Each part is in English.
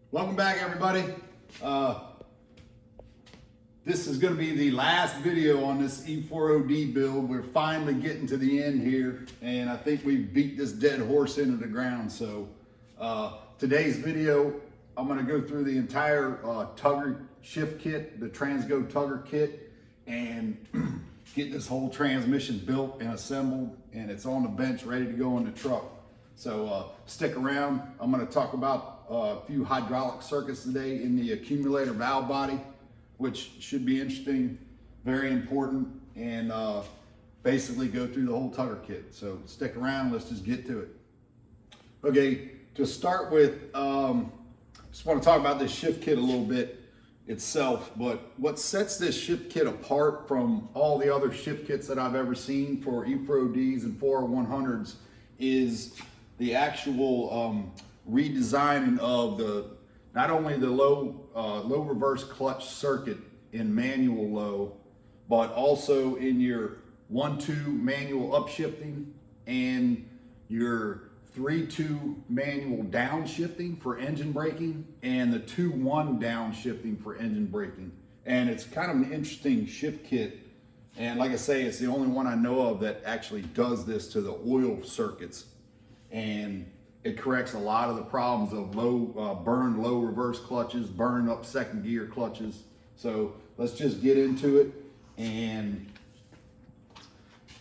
Welcome back, everybody. This is going to be the last video on this E4OD build. We're finally getting to the end here, and I think we've beat this dead horse into the ground. So today's video, I'm going to go through the entire Tugger shift kit, the TRANSGO Tugger kit, and get this whole transmission built and assembled, and it's on the bench ready to go in the truck. So stick around. I'm going to talk about a few hydraulic circuits today in the accumulator valve body, which should be interesting, very important, and basically go through the whole Tugger kit. So stick around, let's just get to it. Okay, to start with, just want to talk about this shift kit a little bit itself, but what sets this shift kit apart from all the other shift kits that I've ever seen for E4ODs and 40100s is the actual redesigning of not only the low reverse clutch circuit in manual low, but also in your 1-2 manual upshifting and your 3-2 manual downshifting for engine braking and the 2-1 downshifting for engine braking. And it's kind of an interesting shift kit. And like I say, it's the only one I know of that actually does this to the oil circuits. And it corrects a lot of the problems of burned low reverse clutches, burned up second gear clutches. So let's just get into it. And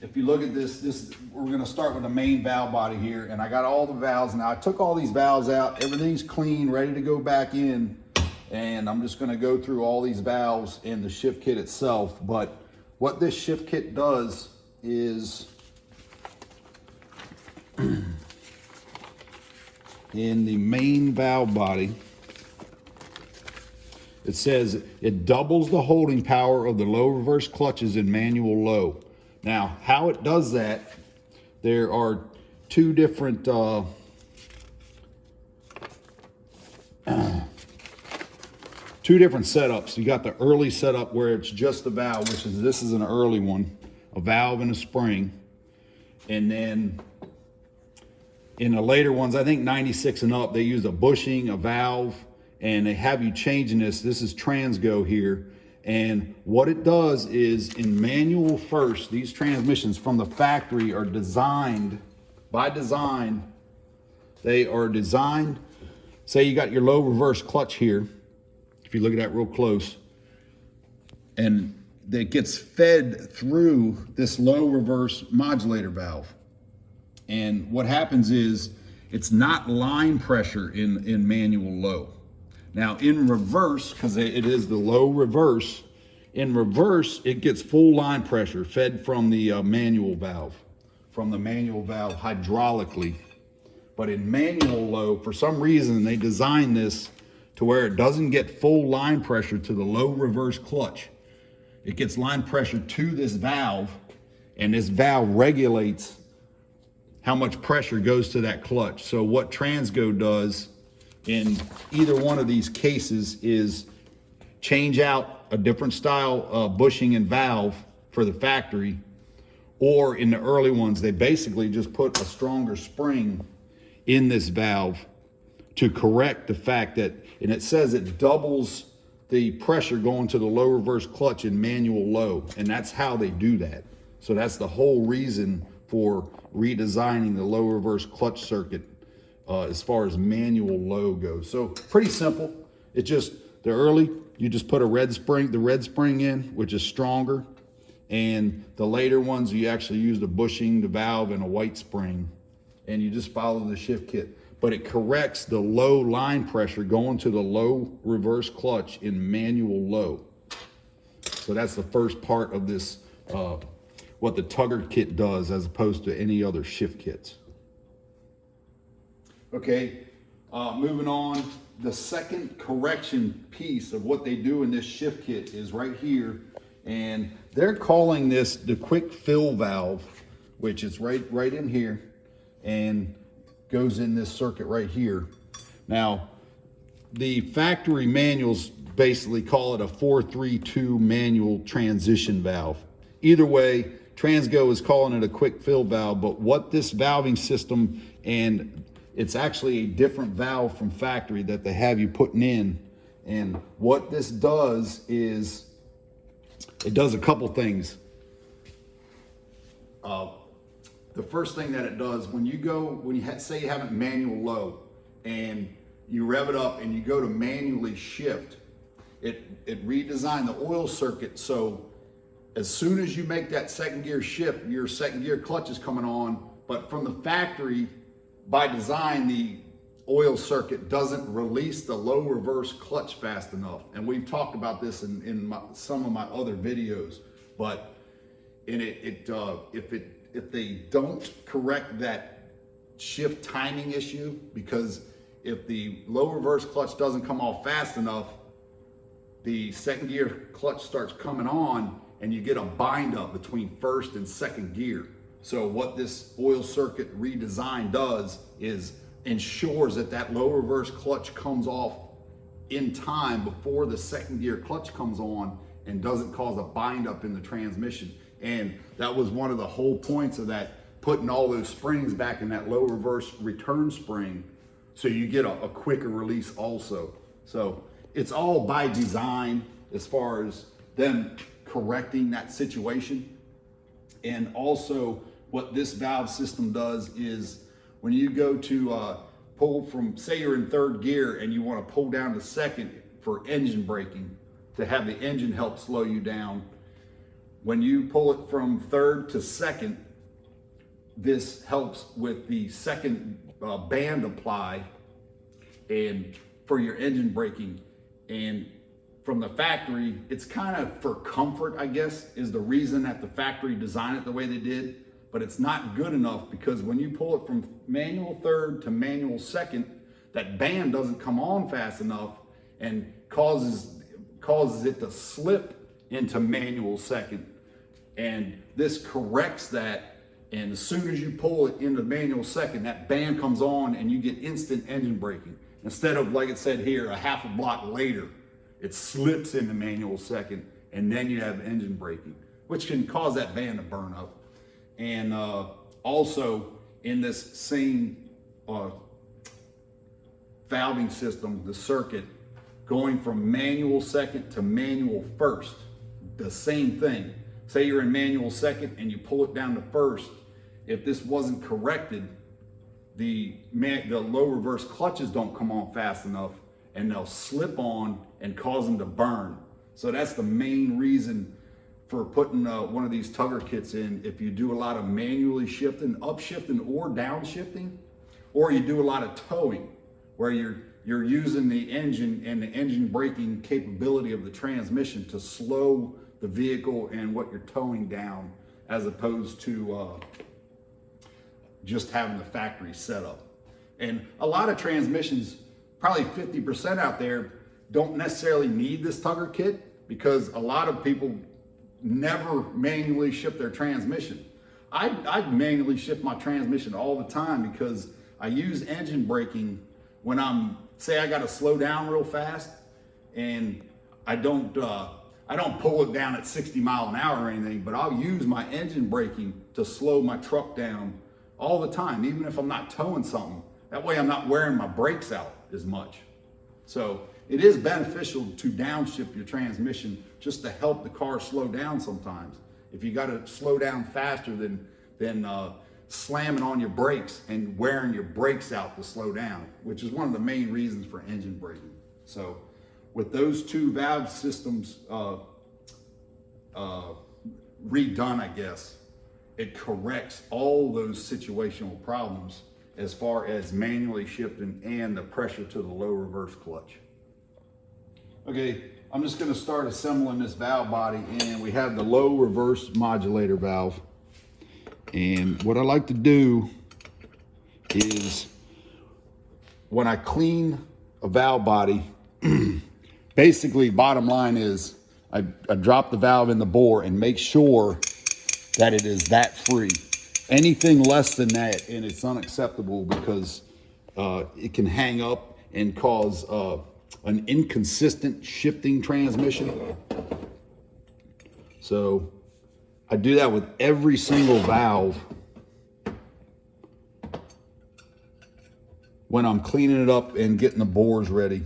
if you look at this, we're gonna start with the main valve body here. And I got all the valves now. I took all these valves out, everything's clean, ready to go back in. And I'm just gonna go through all these valves in the shift kit itself. But what this shift kit does is, in the main valve body, it says it doubles the holding power of the low reverse clutches in manual low. Now, how it does that, there are two different setups. You got the early setup where it's just the valve, this is an early one, a valve and a spring. And then in the later ones, I think 96 and up, they use a bushing, a valve, and they have you changing this. This is TRANSGO here. And what it does is, in manual first, these transmissions from the factory are designed, by design, they are designed, say you got your low reverse clutch here, if you look at that real close, and that gets fed through this low reverse modulator valve. And what happens is it's not line pressure in manual low. Now in reverse, because it is the low reverse, in reverse it gets full line pressure fed from the manual valve hydraulically. But in manual low, for some reason they designed this to where it doesn't get full line pressure to the low reverse clutch. It gets line pressure to this valve, and this valve regulates how much pressure goes to that clutch. So what TRANSGO does in either one of these cases is change out a different style bushing and valve for the factory, or in the early ones, they basically just put a stronger spring in this valve to correct the fact that, and it says it doubles the pressure going to the low reverse clutch in manual low, and that's how they do that. So that's the whole reason for redesigning the low reverse clutch circuit as far as manual low goes. So pretty simple. It just, the early, you just put the red spring in, which is stronger. And the later ones, you actually use the bushing, the valve, and a white spring. And you just follow the shift kit. But it corrects the low line pressure going to the low reverse clutch in manual low. So that's the first part of this, what the Tugger kit does as opposed to any other shift kits. Okay, moving on, the second correction piece of what they do in this shift kit is right here, and they're calling this the quick fill valve, which is right in here and goes in this circuit right here. Now, the factory manuals basically call it a 4-3-2 manual transition valve. Either way, TRANSGO is calling it a quick fill valve, but what this valving system and it's actually a different valve from factory that they have you putting in. And what this does is, it does a couple things. The first thing that it does, when you say you have it manual low and you rev it up and you go to manually shift, it redesigned the oil circuit, so as soon as you make that second gear shift, your second gear clutch is coming on. But from the factory, by design, the oil circuit doesn't release the low reverse clutch fast enough. And we've talked about this in some of my other videos. But if they don't correct that shift timing issue, because if the low reverse clutch doesn't come off fast enough, the second gear clutch starts coming on and you get a bind up between first and second gear. So what this oil circuit redesign does is ensures that low reverse clutch comes off in time before the second gear clutch comes on and doesn't cause a bind up in the transmission. And that was one of the whole points of that, putting all those springs back in that low reverse return spring, so you get a quicker release also. So it's all by design as far as them correcting that situation. And also what this valve system does is, when you go to pull from, say you're in third gear and you want to pull down to second for engine braking, to have the engine help slow you down, when you pull it from third to second, this helps with the second band apply and for your engine braking. And from the factory, it's kind of for comfort, I guess, is the reason that the factory designed it the way they did. But it's not good enough, because when you pull it from manual third to manual second, that band doesn't come on fast enough and causes it to slip into manual second. And this corrects that, and as soon as you pull it into manual second, that band comes on and you get instant engine braking. Instead of, like it said here, a half a block later, it slips into manual second, and then you have engine braking, which can cause that band to burn up. And also in this same valving system, the circuit, going from manual second to manual first, the same thing. Say you're in manual second and you pull it down to first. If this wasn't corrected, the low reverse clutches don't come on fast enough, and they'll slip on and cause them to burn. So that's the main reason for putting one of these Tugger kits in. If you do a lot of manually shifting, upshifting or downshifting, or you do a lot of towing, where you're using the engine and the engine braking capability of the transmission to slow the vehicle and what you're towing down, as opposed to just having the factory set up. And a lot of transmissions, probably 50% out there, don't necessarily need this Tugger kit, because a lot of people never manually shift their transmission. I manually shift my transmission all the time, because I use engine braking when say I got to slow down real fast, and I don't pull it down at 60 miles an hour or anything, but I'll use my engine braking to slow my truck down all the time, even if I'm not towing something. That way I'm not wearing my brakes out as much. So it is beneficial to downshift your transmission, just to help the car slow down sometimes. If you got to slow down faster than slamming on your brakes and wearing your brakes out to slow down, which is one of the main reasons for engine braking. So with those two valve systems redone, I guess, it corrects all those situational problems as far as manually shifting and the pressure to the low reverse clutch. Okay, I'm just going to start assembling this valve body, and we have the low reverse modulator valve. And what I like to do is, when I clean a valve body, basically bottom line is I drop the valve in the bore and make sure that it is that free. Anything less than that, and it's unacceptable, because it can hang up and cause an inconsistent shifting transmission. So I do that with every single valve. when I'm cleaning it up and getting the bores ready.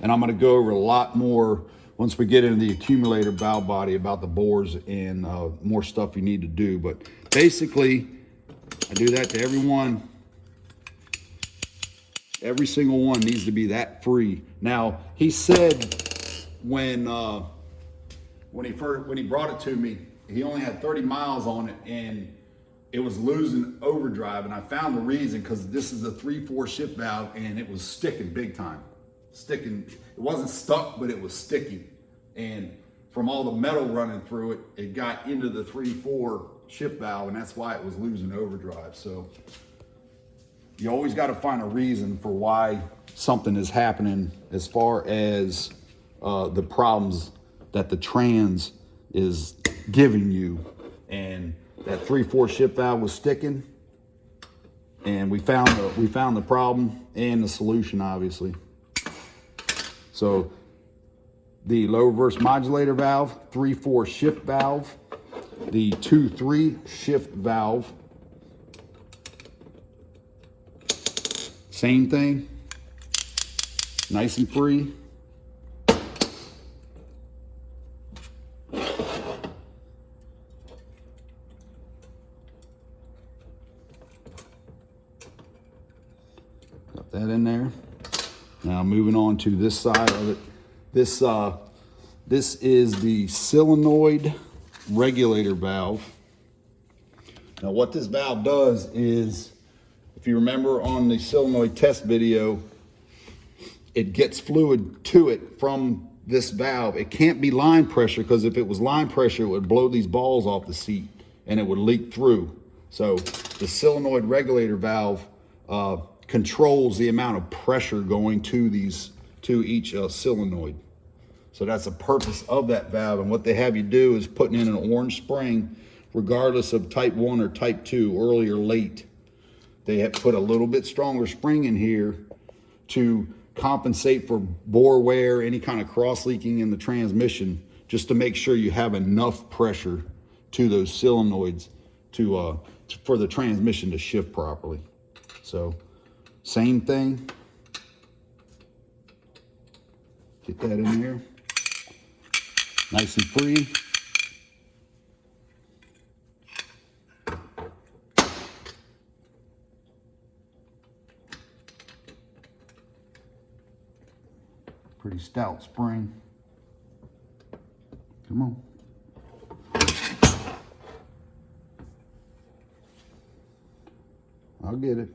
And I'm gonna go over a lot more once we get into the accumulator valve body about the bores and more stuff you need to do. But basically, I do that to every one. Every single one needs to be that free. Now, he said when he brought it to me, he only had 30 miles on it and it was losing overdrive. And I found the reason, because this is a 3/4 shift valve and it was sticking big time. Sticking, it wasn't stuck, but it was sticking. And from all the metal running through it, it got into the 3/4 shift valve, and that's why it was losing overdrive. So you always got to find a reason for why something is happening as far as the problems that the trans is giving you. And that 3/4 shift valve was sticking, and we found the problem and the solution, obviously. So the low reverse modulator valve, 3/4 shift valve, the 2/3 shift valve, same thing, nice and free. Got that in there. Now moving on to this side of it. This is the solenoid regulator valve. Now what this valve does is, if you remember on the solenoid test video, it gets fluid to it from this valve. It can't be line pressure, because if it was line pressure, it would blow these balls off the seat and it would leak through. So the solenoid regulator valve controls the amount of pressure going to each solenoid. So that's the purpose of that valve. And what they have you do is putting in an orange spring, regardless of type 1 or type 2, early or late. They have put a little bit stronger spring in here to compensate for bore wear, any kind of cross leaking in the transmission, just to make sure you have enough pressure to those solenoids for the transmission to shift properly. So same thing. Get that in there. Nice and free. Pretty stout spring. Come on. I'll get it.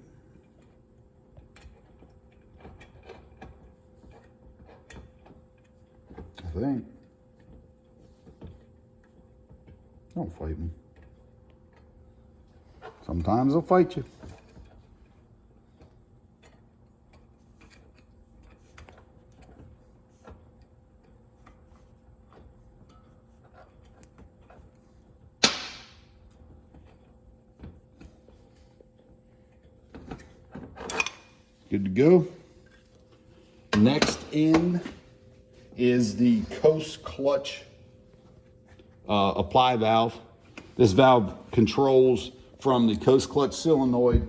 I think. Don't fight me. Sometimes I'll fight you. Good to go. Next in is the coast clutch apply valve. This valve controls from the coast clutch solenoid.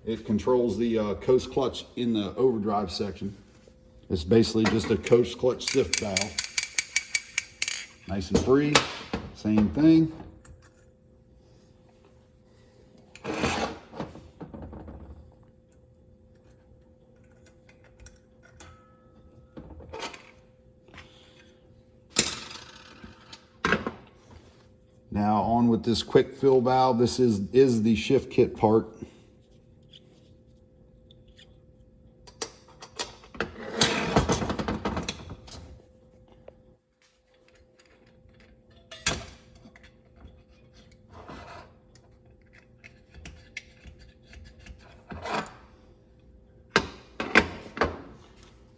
It controls the coast clutch in the overdrive section. It's basically just a coast clutch shift valve. Nice and free, same thing. Now on with this quick fill valve. This is the shift kit part.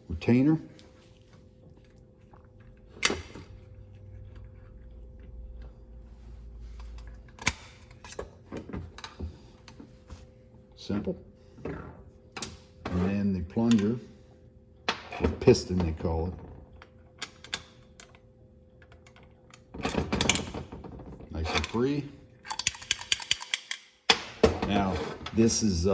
Retainer. Simple. And then the plunger, or piston they call it. Nice and free. Now this is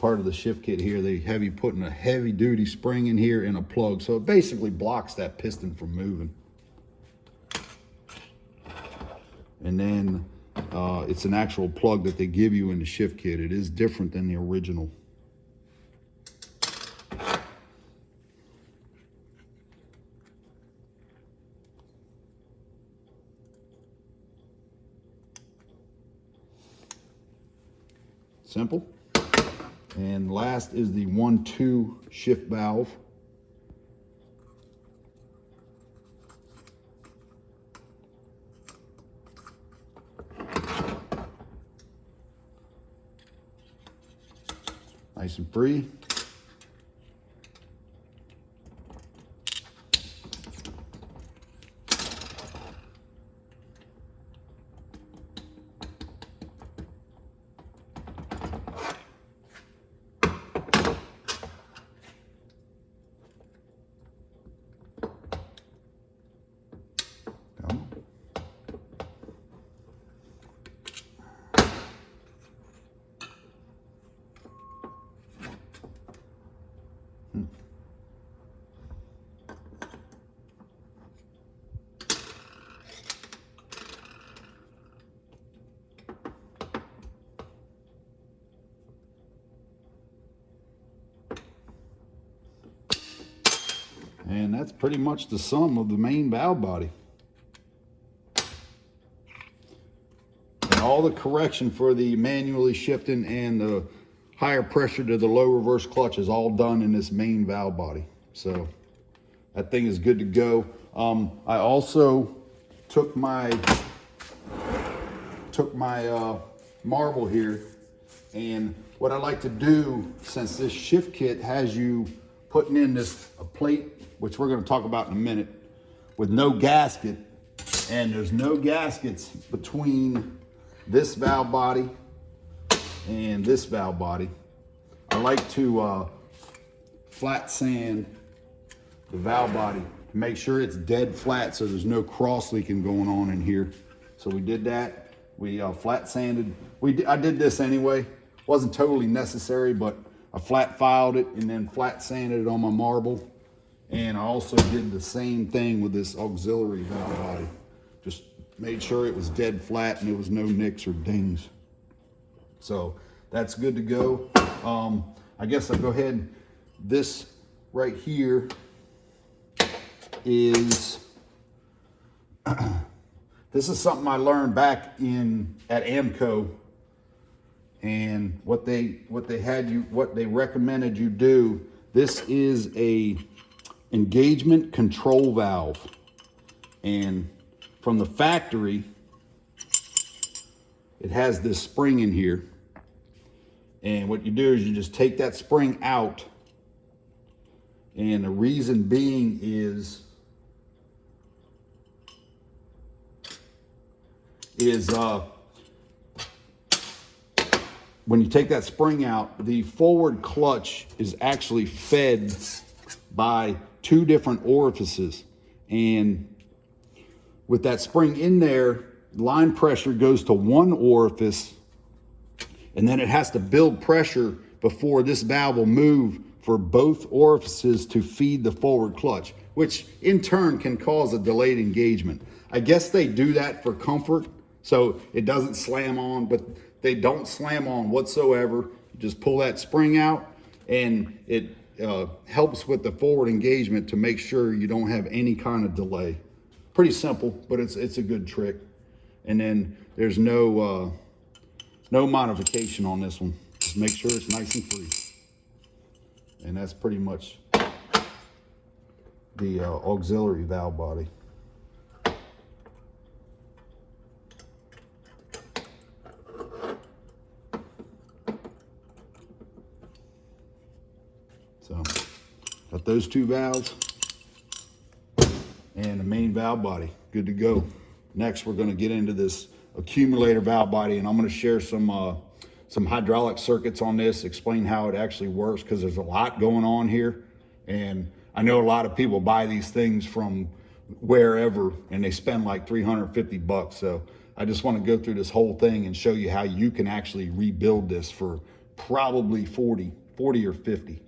part of the shift kit here. They have you putting a heavy duty spring in here and a plug. So it basically blocks that piston from moving. And then it's an actual plug that they give you in the shift kit. It is different than the original. Simple. And last is the 1-2 shift valve. Nice and free. And that's pretty much the sum of the main valve body. And all the correction for the manually shifting and the higher pressure to the low reverse clutch is all done in this main valve body. So that thing is good to go. I also took my marble here, and what I like to do, since this shift kit has you putting in a plate, which we're going to talk about in a minute, with no gasket, and there's no gaskets between this valve body and this valve body. I like to flat sand the valve body to make sure it's dead flat so there's no cross leaking going on in here. So we did that. We flat sanded. I did this anyway. Wasn't totally necessary, but I flat filed it and then flat sanded it on my marble. And I also did the same thing with this auxiliary valve body. Just made sure it was dead flat and there was no nicks or dings. So that's good to go. I guess I'll go ahead. This right here is, this is something I learned back at AMCO, and what they recommended you do. This is a engagement control valve, and from the factory it has this spring in here, and what you do is you just take that spring out, and the reason being is when you take that spring out, the forward clutch is actually fed by two different orifices, and with that spring in there, line pressure goes to one orifice, and then it has to build pressure before this valve will move for both orifices to feed the forward clutch, which in turn can cause a delayed engagement. I guess they do that for comfort, so it doesn't slam on, but they don't slam on whatsoever. You just pull that spring out, and it helps with the forward engagement to make sure you don't have any kind of delay. Pretty simple, but it's a good trick. And then there's no modification on this one. Just make sure it's nice and free. And that's pretty much the auxiliary valve body. So, got those two valves and the main valve body, good to go. Next, we're going to get into this accumulator valve body, and I'm going to share some hydraulic circuits on this, explain how it actually works, because there's a lot going on here. And I know a lot of people buy these things from wherever, and they spend like 350 bucks. So I just want to go through this whole thing and show you how you can actually rebuild this for probably 40 or 50.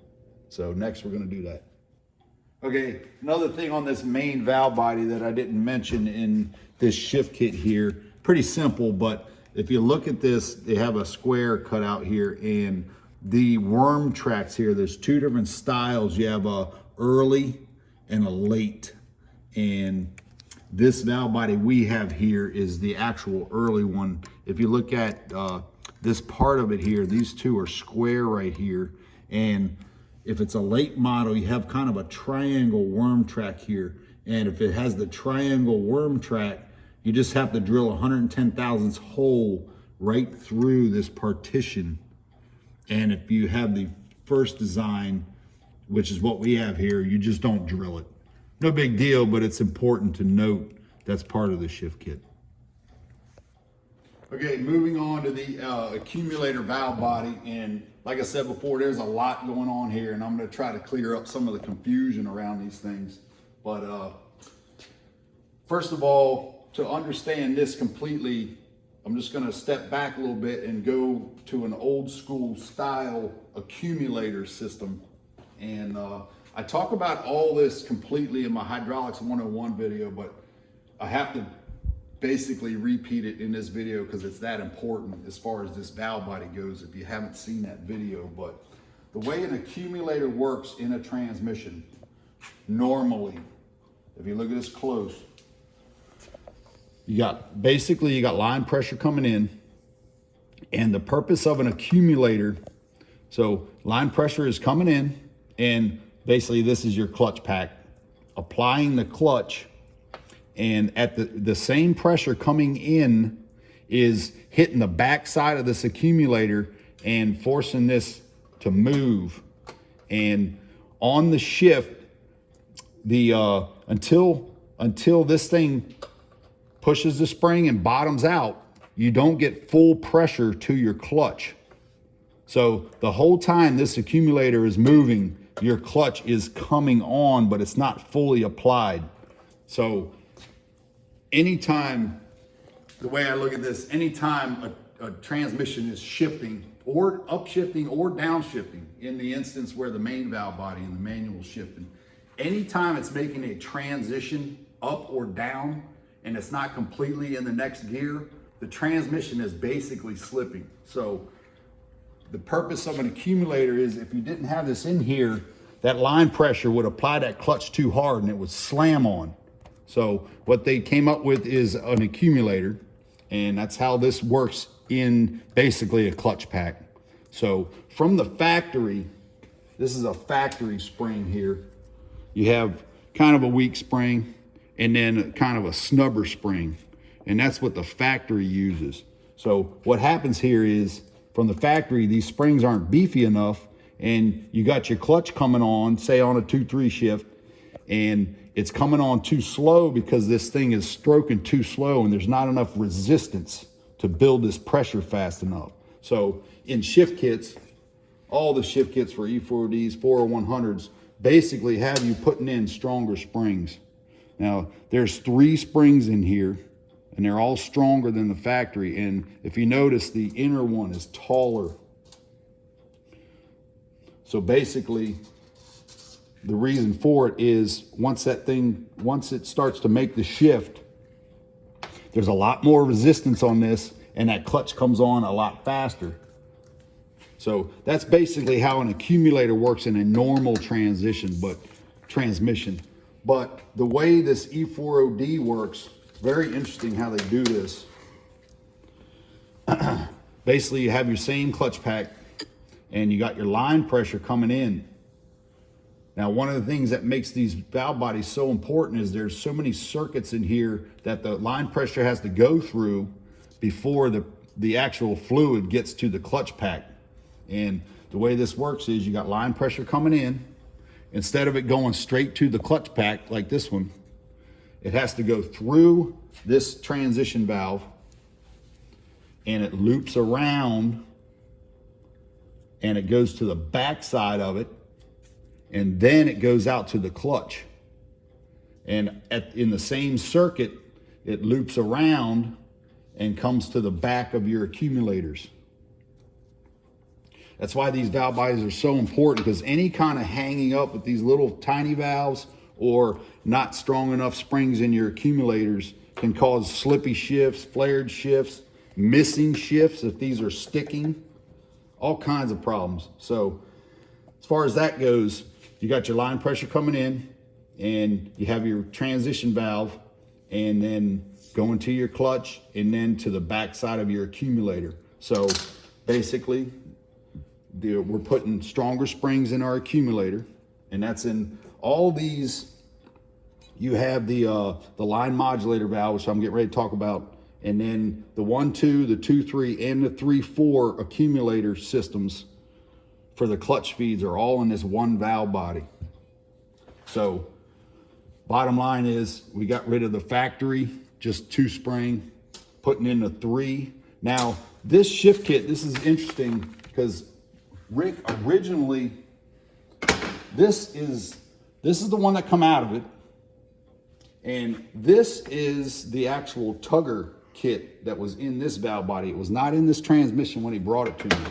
So next we're gonna do that. Okay, another thing on this main valve body that I didn't mention in this shift kit here, pretty simple, but if you look at this, they have a square cut out here, and the worm tracks here, there's two different styles. You have a early and a late. And this valve body we have here is the actual early one. If you look at this part of it here, these two are square right here. And if it's a late model, you have kind of a triangle worm track here. And if it has the triangle worm track, you just have to drill 110 thousandths hole right through this partition. And if you have the first design, which is what we have here, you just don't drill it. No big deal, but it's important to note that's part of the shift kit. Okay, moving on to the accumulator valve body. And like I said before, there's a lot going on here, and I'm gonna try to clear up some of the confusion around these things. But first of all, to understand this completely, I'm just gonna step back a little bit and go to an old school style accumulator system. And I talk about all this completely in my Hydraulics 101 video, but I have to basically repeat it in this video because it's that important as far as this valve body goes if you haven't seen that video. But the way an accumulator works in a transmission, normally, if you look at this close, you got line pressure coming in, and the purpose of an accumulator, so line pressure is coming in, and basically this is your clutch pack, applying the clutch, and at the same pressure coming in is hitting the back side of this accumulator and forcing this to move. And on the shift, the until this thing pushes the spring and bottoms out, you don't get full pressure to your clutch. So the whole time this accumulator is moving, your clutch is coming on, but it's not fully applied. So anytime, the way I look at this, anytime a transmission is shifting or upshifting or downshifting, in the instance where the main valve body and the manual shifting, anytime it's making a transition up or down and it's not completely in the next gear, the transmission is basically slipping. So the purpose of an accumulator is, if you didn't have this in here, that line pressure would apply that clutch too hard and it would slam on. So what they came up with is an accumulator, and that's how this works in basically a clutch pack. So from the factory, this is a factory spring here. You have kind of a weak spring and then kind of a snubber spring, and that's what the factory uses. So what happens here is, from the factory, these springs aren't beefy enough, and you got your clutch coming on, say on a 2-3 shift, and it's coming on too slow because this thing is stroking too slow and there's not enough resistance to build this pressure fast enough. So in shift kits, all the shift kits for E4ODs, 40100s, basically have you putting in stronger springs. Now, there's 3 springs in here, and they're all stronger than the factory. And if you notice, the inner one is taller. So basically, the reason for it is once it starts to make the shift, there's a lot more resistance on this, and that clutch comes on a lot faster. So that's basically how an accumulator works in a normal transmission. But the way this E4OD works, very interesting how they do this. Basically, you have your same clutch pack, and you got your line pressure coming in. Now, one of the things that makes these valve bodies so important is there's so many circuits in here that the line pressure has to go through before the actual fluid gets to the clutch pack. And the way this works is you got line pressure coming in. Instead of it going straight to the clutch pack like this one, it has to go through this transition valve, and it loops around and it goes to the back side of it, and then it goes out to the clutch. And in the same circuit, it loops around and comes to the back of your accumulators. That's why these valve bodies are so important, because any kind of hanging up with these little tiny valves or not strong enough springs in your accumulators can cause slippy shifts, flared shifts, missing shifts if these are sticking, all kinds of problems. So as far as that goes, you got your line pressure coming in, and you have your transition valve, and then going to your clutch, and then to the back side of your accumulator. So basically, we're putting stronger springs in our accumulator, and that's in all these. You have the line modulator valve, which I'm getting ready to talk about, and then the 1-2, the 2-3, and the 3-4 accumulator systems for the clutch feeds are all in this one valve body. So bottom line is, we got rid of the factory, just 2 spring, putting in the 3. Now this shift kit, this is interesting because Rick originally, this is the one that come out of it. And this is the actual Tugger kit that was in this valve body. It was not in this transmission when he brought it to me.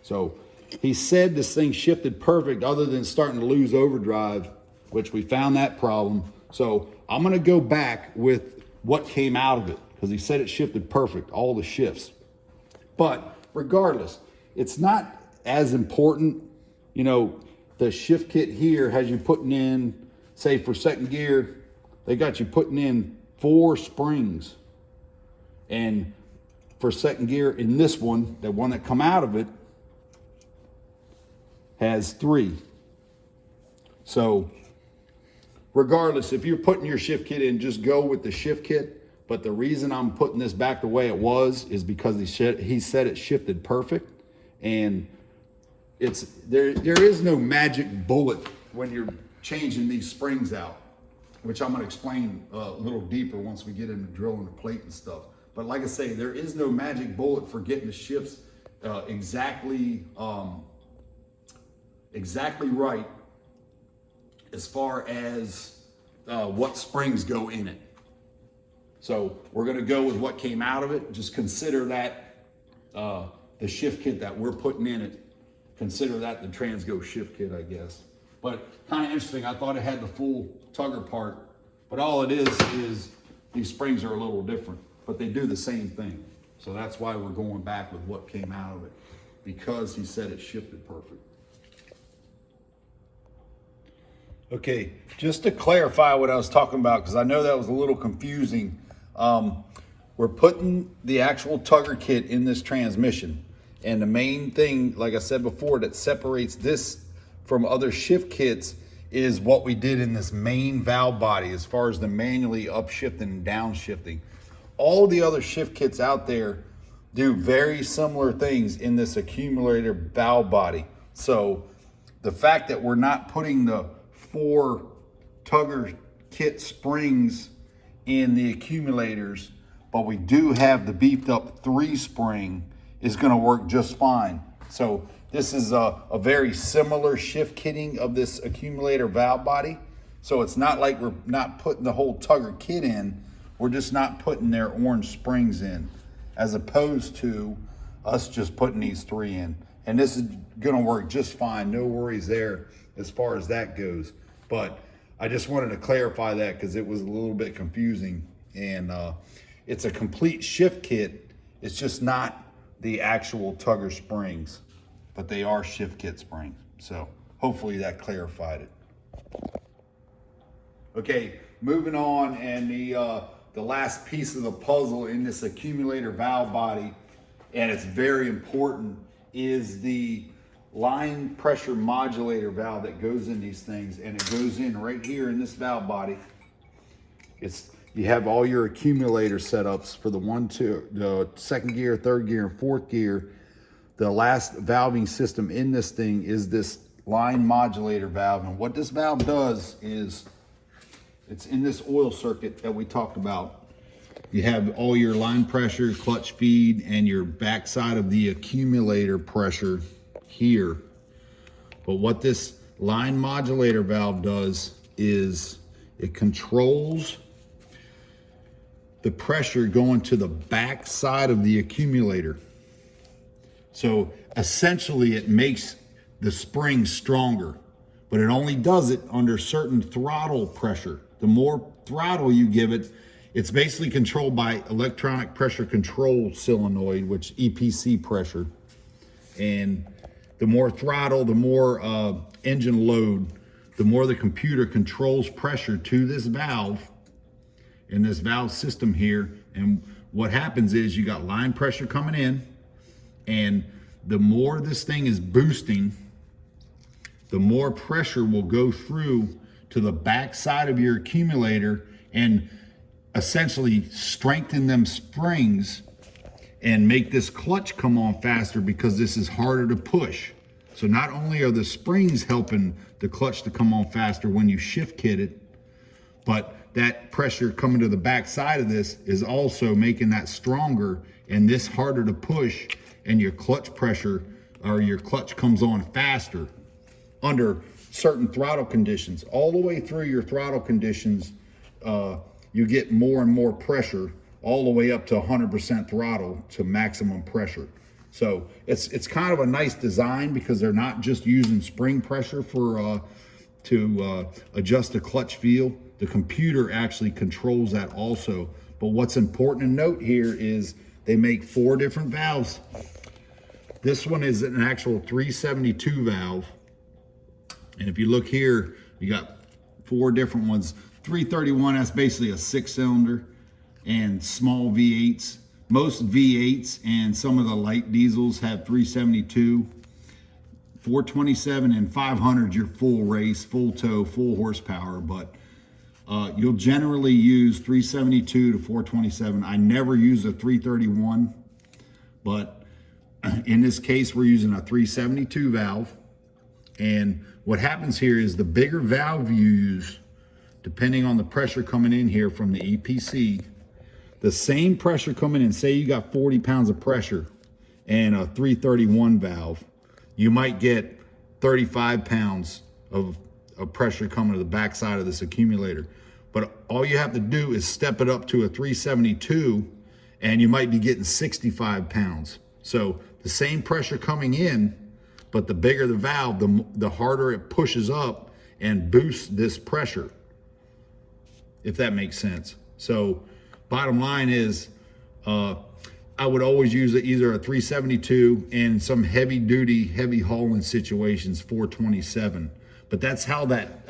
So he said this thing shifted perfect other than starting to lose overdrive, which we found that problem. So I'm gonna go back with what came out of it, because he said it shifted perfect, all the shifts. But regardless, it's not as important. You know, the shift kit here has you putting in, say for second gear, they got you putting in 4 springs. And for second gear in this one, the one that come out of it has 3. So regardless, if you're putting your shift kit in, just go with the shift kit. But the reason I'm putting this back the way it was is because he said it shifted perfect. And there is no magic bullet when you're changing these springs out, which I'm gonna explain a little deeper once we get into drilling the plate and stuff. But like I say, there is no magic bullet for getting the shifts exactly right as far as what springs go in it. So we're gonna go with what came out of it. Just consider that the shift kit that we're putting in it, consider that the TRANSGO shift kit, I guess. But kind of interesting, I thought it had the full Tugger part, but all it is these springs are a little different, but they do the same thing. So that's why we're going back with what came out of it, because he said it shifted perfect. Okay, just to clarify what I was talking about, because I know that was a little confusing. We're putting the actual Tugger kit in this transmission, and the main thing, like I said before, that separates this from other shift kits is what we did in this main valve body as far as the manually upshifting and downshifting. All the other shift kits out there do very similar things in this accumulator valve body. So the fact that we're not putting the 4 Tugger kit springs in the accumulators, but we do have the beefed up 3 spring, is gonna work just fine. So this is a very similar shift kitting of this accumulator valve body. So it's not like we're not putting the whole Tugger kit in, we're just not putting their orange springs in, as opposed to us just putting these 3 in. And this is gonna work just fine, no worries there as far as that goes. But I just wanted to clarify that because it was a little bit confusing. And it's a complete shift kit, it's just not the actual Tugger springs, but they are shift kit springs. So hopefully that clarified it. Okay, moving on, and the last piece of the puzzle in this accumulator valve body, and it's very important, is the line pressure modulator valve that goes in these things, and it goes in right here in this valve body. You have all your accumulator setups for the 1, 2, the second gear, third gear, and fourth gear. The last valving system in this thing is this line modulator valve. And what this valve does is, it's in this oil circuit that we talked about. You have all your line pressure, clutch feed, and your backside of the accumulator pressure here. But what this line modulator valve does is it controls the pressure going to the back side of the accumulator. So essentially it makes the spring stronger, but it only does it under certain throttle pressure. The more throttle you give it, it's basically controlled by electronic pressure control solenoid, which EPC pressure. And the more throttle, the more engine load, the more the computer controls pressure to this valve in this valve system here. And what happens is you got line pressure coming in, and the more this thing is boosting, the more pressure will go through to the back side of your accumulator and essentially strengthen them springs and make this clutch come on faster, because this is harder to push. So not only are the springs helping the clutch to come on faster when you shift kit it, but that pressure coming to the back side of this is also making that stronger and this harder to push, and your clutch pressure or your clutch comes on faster under certain throttle conditions. All the way through your throttle conditions, you get more and more pressure all the way up to 100% throttle to maximum pressure. So it's kind of a nice design, because they're not just using spring pressure for to adjust the clutch feel. The computer actually controls that also. But what's important to note here is they make 4 different valves. This one is an actual 372 valve. And if you look here, you got 4 different ones. 331, that's basically a 6-cylinder, and small V8s. Most V8s and some of the light diesels have 372. 427 and 500, your full race, full tow, full horsepower, but you'll generally use 372 to 427. I never use a 331, but in this case, we're using a 372 valve. And what happens here is the bigger valve you use, depending on the pressure coming in here from the EPC, the same pressure coming in, say you got 40 pounds of pressure and a 331 valve, you might get 35 pounds of pressure coming to the backside of this accumulator. But all you have to do is step it up to a 372 and you might be getting 65 pounds. So the same pressure coming in, but the bigger the valve, the harder it pushes up and boosts this pressure, if that makes sense. So bottom line is, I would always use either a 372 and some heavy duty, heavy hauling situations, 427. But that's how that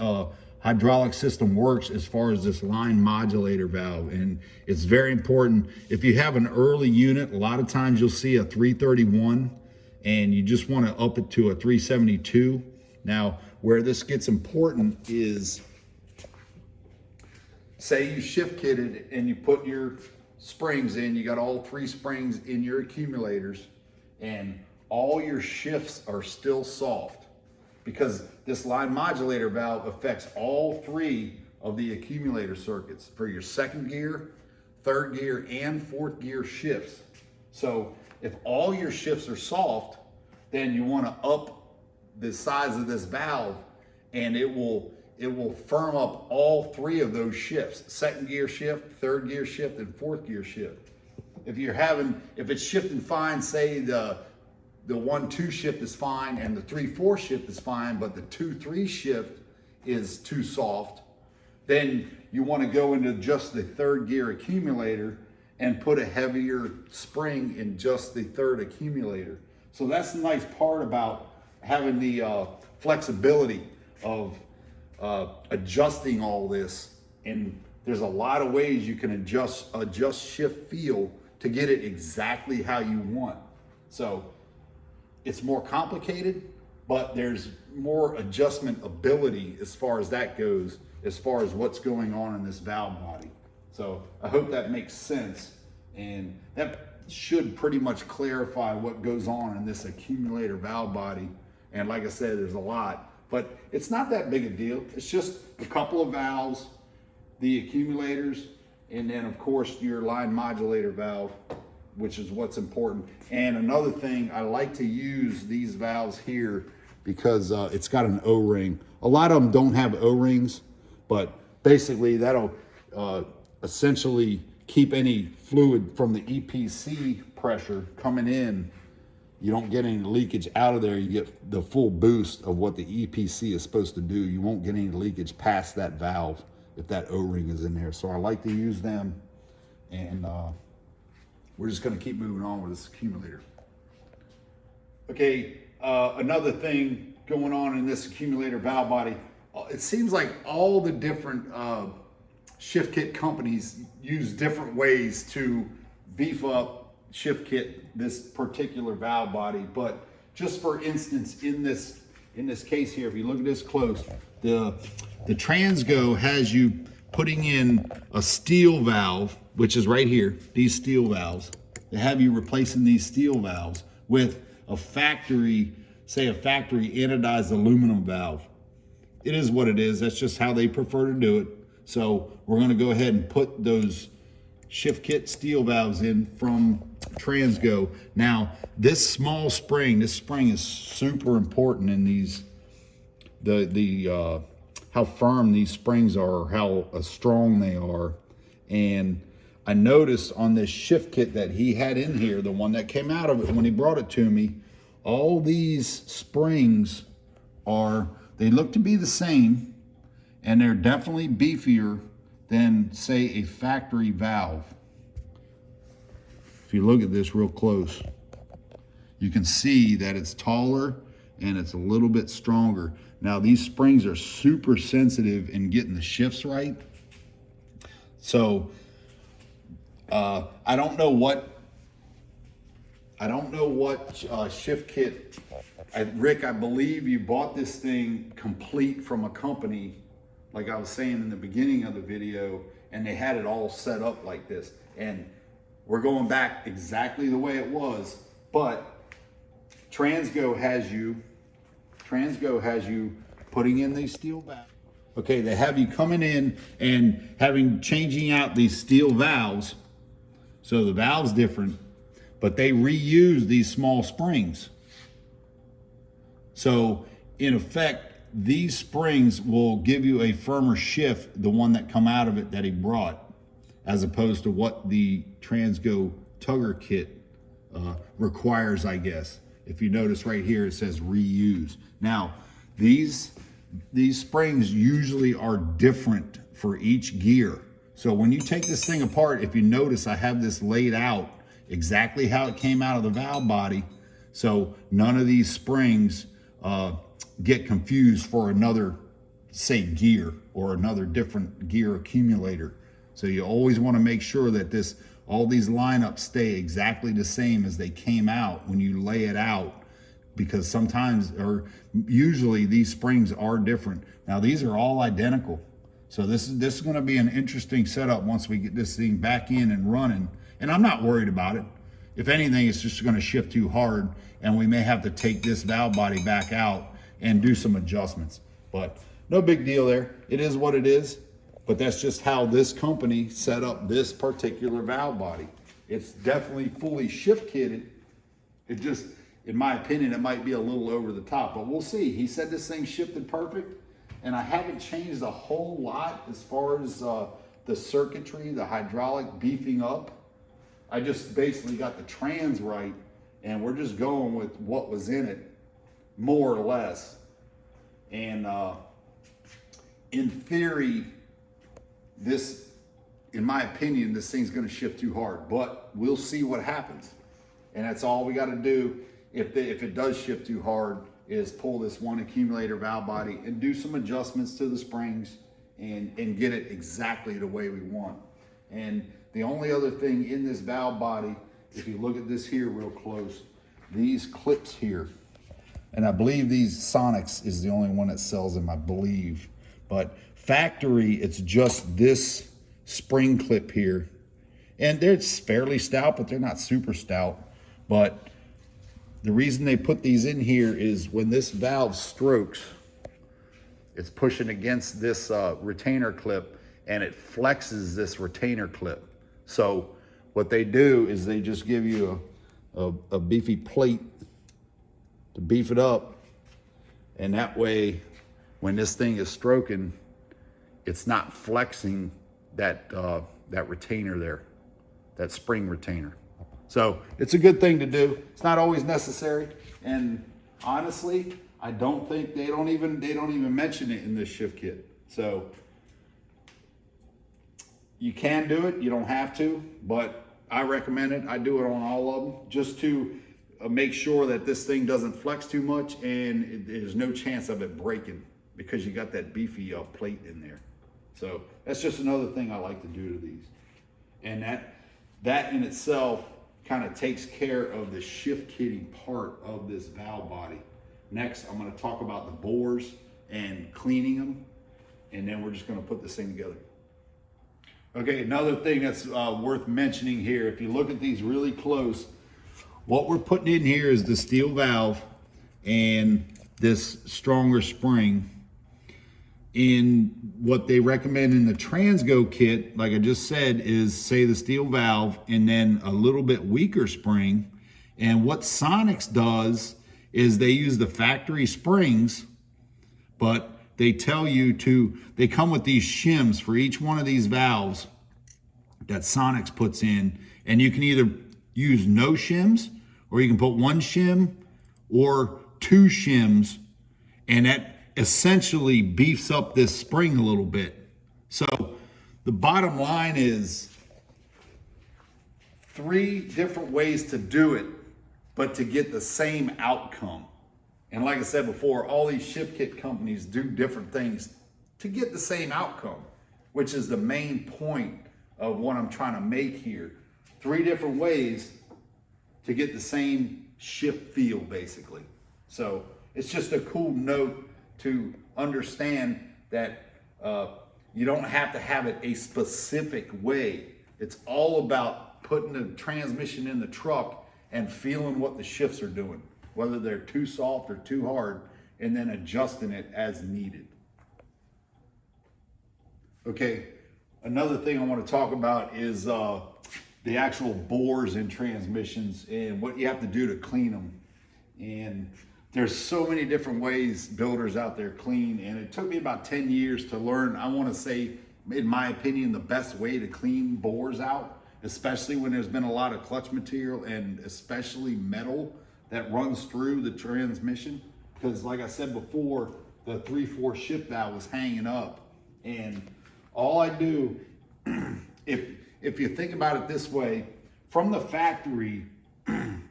hydraulic system works as far as this line modulator valve. And it's very important. If you have an early unit, a lot of times you'll see a 331 and you just want to up it to a 372. Now, where this gets important is, say you shift kitted and you put your springs in, you got all 3 springs in your accumulators, and all your shifts are still soft, because this line modulator valve affects all 3 of the accumulator circuits for your 2nd gear, 3rd gear, and 4th gear shifts. So if all your shifts are soft, then you want to up the size of this valve, and it will firm up all 3 of those shifts: 2nd gear shift, 3rd gear shift, and 4th gear shift. If it's shifting fine, say the 1-2 shift is fine and the 3-4 shift is fine, but the 2-3 shift is too soft, then you want to go into just the 3rd gear accumulator and put a heavier spring in just the 3rd accumulator. So that's the nice part about having the flexibility of adjusting all this. And there's a lot of ways you can adjust shift feel to get it exactly how you want. So it's more complicated, but there's more adjustment ability as far as that goes, as far as what's going on in this valve body. So I hope that makes sense, and that should pretty much clarify what goes on in this accumulator valve body. And like I said, there's a lot, but it's not that big a deal. It's just a couple of valves, the accumulators, and then of course your line modulator valve, which is what's important. And another thing, I like to use these valves here because it's got an O-ring. A lot of them don't have O-rings, but basically that'll essentially keep any fluid from the EPC pressure coming in you don't get any leakage out of there. You get the full boost of what the EPC is supposed to do. You won't get any leakage past that valve if that O-ring is in there. So I like to use them, and we're just gonna keep moving on with this accumulator. Okay, another thing going on in this accumulator valve body, it seems like all the different shift kit companies use different ways to beef up shift kit this particular valve body. But just for instance, in this case here, if you look at this close, the TRANSGO has you putting in a steel valve, which is right here, these steel valves. They have you replacing these steel valves with a factory, say a factory anodized aluminum valve. It is what it is. That's just how they prefer to do it. So we're going to go ahead and put those shift kit steel valves in from TRANSGO. Now, this small spring, this spring is super important in these, how firm these springs are, how strong they are. And I noticed on this shift kit that he had in here, the one that came out of it when he brought it to me, all these springs they look to be the same, and they're definitely beefier than, say, a factory valve. If you look at this real close, you can see that it's taller and it's a little bit stronger. Now, these springs are super sensitive in getting the shifts right. So I don't know what shift kit. Rick, I believe you bought this thing complete from a company, like I was saying in the beginning of the video, and they had it all set up like this. And we're going back exactly the way it was, but TRANSGO has you putting in these steel valves. Okay, they have you coming in and changing out these steel valves. So the valve's different, but they reuse these small springs. So in effect, these springs will give you a firmer shift, the one that come out of it that he brought, as opposed to what the TRANSGO Tugger kit requires, I guess. If you notice right here, it says reuse. Now, these springs usually are different for each gear. So when you take this thing apart, if you notice, I have this laid out exactly how it came out of the valve body. So none of these springs get confused for another, say, gear or another different gear accumulator. So you always want to make sure that all these lineups stay exactly the same as they came out when you lay it out, because sometimes, or usually, these springs are different. Now, these are all identical. So this is going to be an interesting setup once we get this thing back in and running. And I'm not worried about it. If anything, it's just going to shift too hard, and we may have to take this valve body back out and do some adjustments. But no big deal there. It is what it is. But that's just how this company set up this particular valve body. It's definitely fully shift kitted. It just, in my opinion, it might be a little over the top, but we'll see. He said this thing shifted perfect, and I haven't changed a whole lot as far as the circuitry, the hydraulic beefing up. I just basically got the trans right, and we're just going with what was in it, more or less. And in theory, this, in my opinion, this thing's gonna shift too hard, but we'll see what happens. And that's all we gotta do if it does shift too hard, is pull this one accumulator valve body and do some adjustments to the springs and get it exactly the way we want. And the only other thing in this valve body, if you look at this here real close, these clips here, and I believe these Sonics is the only one that sells them, I believe. But factory, it's just this spring clip here. And they're fairly stout, but they're not super stout. But the reason they put these in here is when this valve strokes, it's pushing against this retainer clip, and it flexes this retainer clip. So what they do is they just give you a beefy plate to beef it up. And that way, when this thing is stroking, it's not flexing that retainer there, that spring retainer. So it's a good thing to do. It's not always necessary. And honestly, I don't think they don't even mention it in this shift kit. So you can do it, you don't have to, but I recommend it. I do it on all of them just to make sure that this thing doesn't flex too much and there's no chance of it breaking because you got that beefy plate in there. So that's just another thing I like to do to these. And that in itself kind of takes care of the shift kitting part of this valve body. Next, I'm going to talk about the bores and cleaning them, and then we're just going to put this thing together. Okay, another thing that's worth mentioning here, if you look at these really close, what we're putting in here is the steel valve and this stronger spring. In what they recommend in the TRANSGO kit, like I just said, is say the steel valve and then a little bit weaker spring. And what Sonics does is they use the factory springs, but they tell you they come with these shims for each one of these valves that Sonics puts in. And you can either use no shims, or you can put one shim or two shims, and that essentially beefs up this spring a little bit. So the bottom line is 3 different ways to do it, but to get the same outcome. And like I said before, all these shift kit companies do different things to get the same outcome, which is the main point of what I'm trying to make here. 3 different ways to get the same shift feel, basically. So it's just a cool note to understand that you don't have to have it a specific way. It's all about putting the transmission in the truck and feeling what the shifts are doing, whether they're too soft or too hard, and then adjusting it as needed. Okay, another thing I want to talk about is the actual bores in transmissions and what you have to do to clean them. And there's so many different ways builders out there clean, and it took me about 10 years to learn, I want to say, in my opinion, the best way to clean bores out, especially when there's been a lot of clutch material and especially metal that runs through the transmission. Because like I said before, the 3/4 shift valve was hanging up, and all I do, if you think about it this way, from the factory,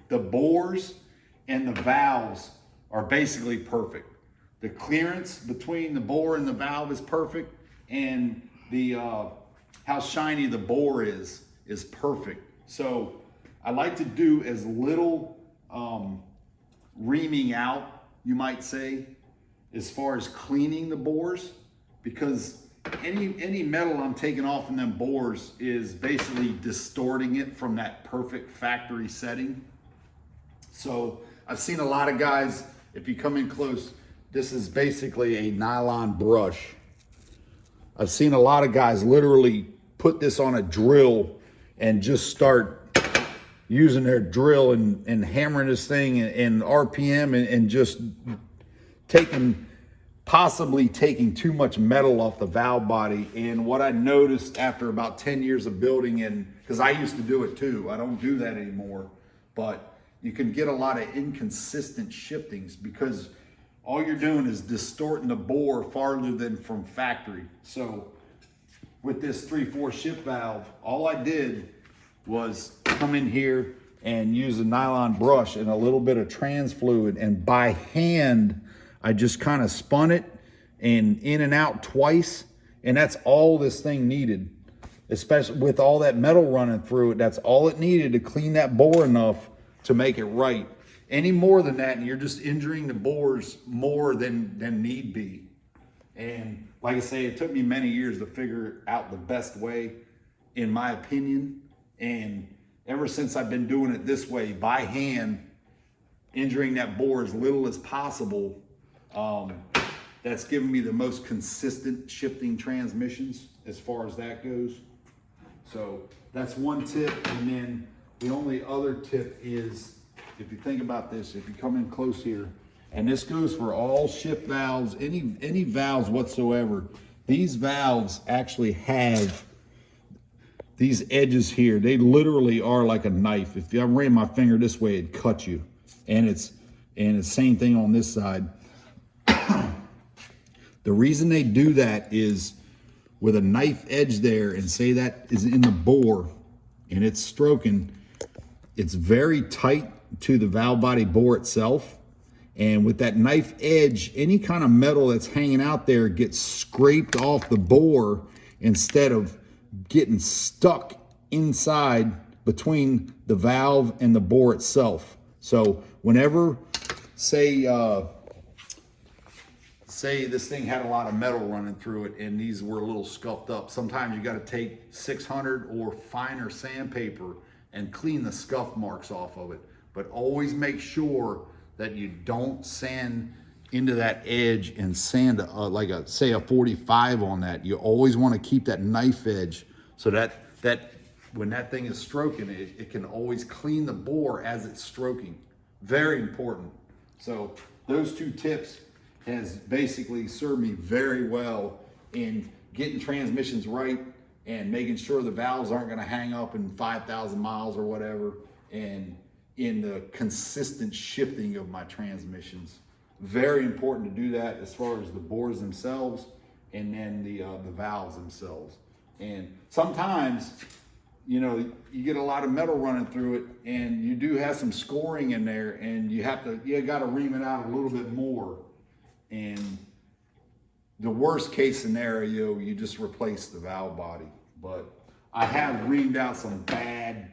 the bores and the valves are basically perfect. The clearance between the bore and the valve is perfect, and the how shiny the bore is perfect. So I like to do as little reaming out, you might say, as far as cleaning the bores, because any metal I'm taking off in them bores is basically distorting it from that perfect factory setting. So I've seen a lot of guys, if you come in close, this is basically a nylon brush. I've seen a lot of guys literally put this on a drill and just start using their drill and hammering this thing in RPM and just possibly taking too much metal off the valve body. And what I noticed after about 10 years of building, and because I used to do it too, I don't do that anymore, but you can get a lot of inconsistent shiftings because all you're doing is distorting the bore farther than from factory. So with this 3/4 shift valve, all I did was come in here and use a nylon brush and a little bit of trans fluid, and by hand, I just kind of spun it and in and out twice, and that's all this thing needed. Especially with all that metal running through it, that's all it needed to clean that bore enough to make it right. Any more than that, and you're just injuring the bores more than need be. And like I say, it took me many years to figure out the best way, in my opinion. And ever since I've been doing it this way, by hand, injuring that bore as little as possible, that's given me the most consistent shifting transmissions as far as that goes. So that's one tip. And then the only other tip is, if you think about this, if you come in close here, and this goes for all shift valves, any valves whatsoever, these valves actually have these edges here, they literally are like a knife. If I ran my finger this way, it'd cut you. And it's the same thing on this side. The reason they do that is with a knife edge there, and say that is in the bore and it's stroking, it's very tight to the valve body bore itself. And with that knife edge, any kind of metal that's hanging out there gets scraped off the bore instead of getting stuck inside between the valve and the bore itself. So whenever, say this thing had a lot of metal running through it and these were a little scuffed up, sometimes you got to take 600 or finer sandpaper and clean the scuff marks off of it. But always make sure that you don't sand into that edge and sand like say a 45 on that. You always want to keep that knife edge so that when that thing is stroking, it can always clean the bore as it's stroking. Very important. So those two tips has basically served me very well in getting transmissions right and making sure the valves aren't going to hang up in 5,000 miles or whatever, and in the consistent shifting of my transmissions. Very important to do that as far as the bores themselves and then the valves themselves. And sometimes, you know, you get a lot of metal running through it and you do have some scoring in there, and you got to ream it out a little bit more. And the worst case scenario, you just replace the valve body. But I have reamed out some bad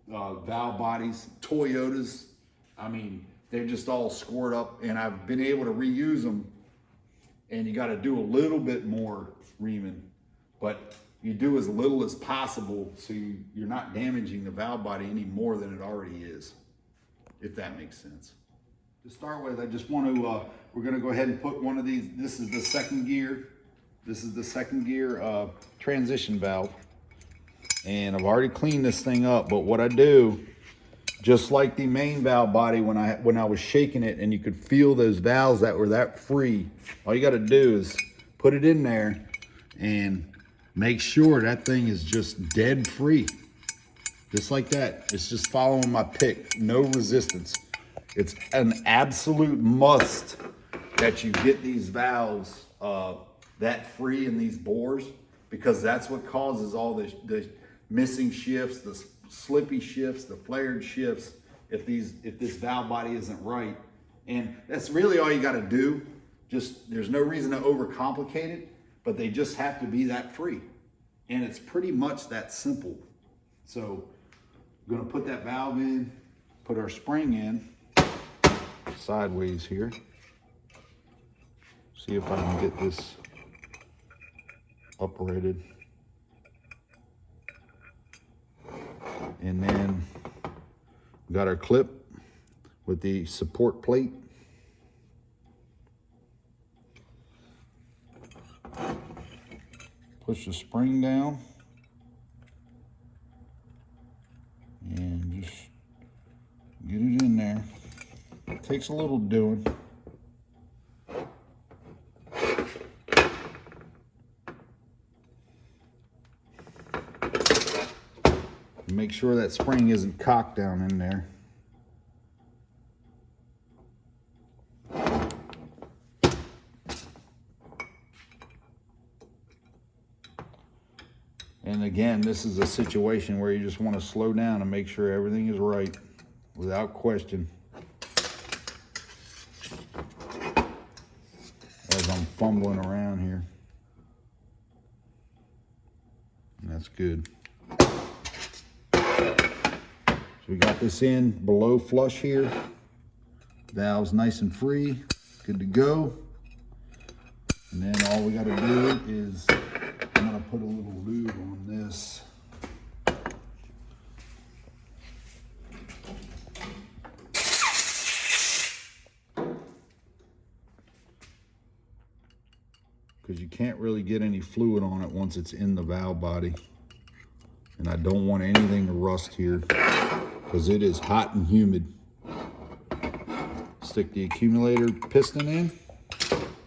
valve bodies, Toyotas. I mean, they're just all scored up, and I've been able to reuse them. And you got to do a little bit more reaming, but you do as little as possible so you're not damaging the valve body any more than it already is, if that makes sense. To start with, I just want to, we're going to go ahead and put one of these. This is the second gear. This is the second gear transition valve. And I've already cleaned this thing up, but what I do, just like the main valve body, when I was shaking it and you could feel those valves that were that free, all you got to do is put it in there and make sure that thing is just dead free. Just like that. It's just following my pick, no resistance. It's an absolute must that you get these valves that free in these bores, because that's what causes all the missing shifts, the slippy shifts, the flared shifts, if this valve body isn't right. And that's really all you got to do. There's no reason to overcomplicate it, but they just have to be that free. And it's pretty much that simple. So I'm going to put that valve in, put our spring in sideways here. See if I can get this uprated. And then we got our clip with the support plate. Push the spring down and just get it in there. It takes a little doing. Make sure that spring isn't cocked down in there. And again, this is a situation where you just want to slow down and make sure everything is right without question. As I'm fumbling around here. And that's good. So we got this in below flush here. Valve's nice and free, good to go. And then all we got to do is, I'm going to put a little lube on this. Because you can't really get any fluid on it once it's in the valve body. And I don't want anything to rust here because it is hot and humid. Stick the accumulator piston in.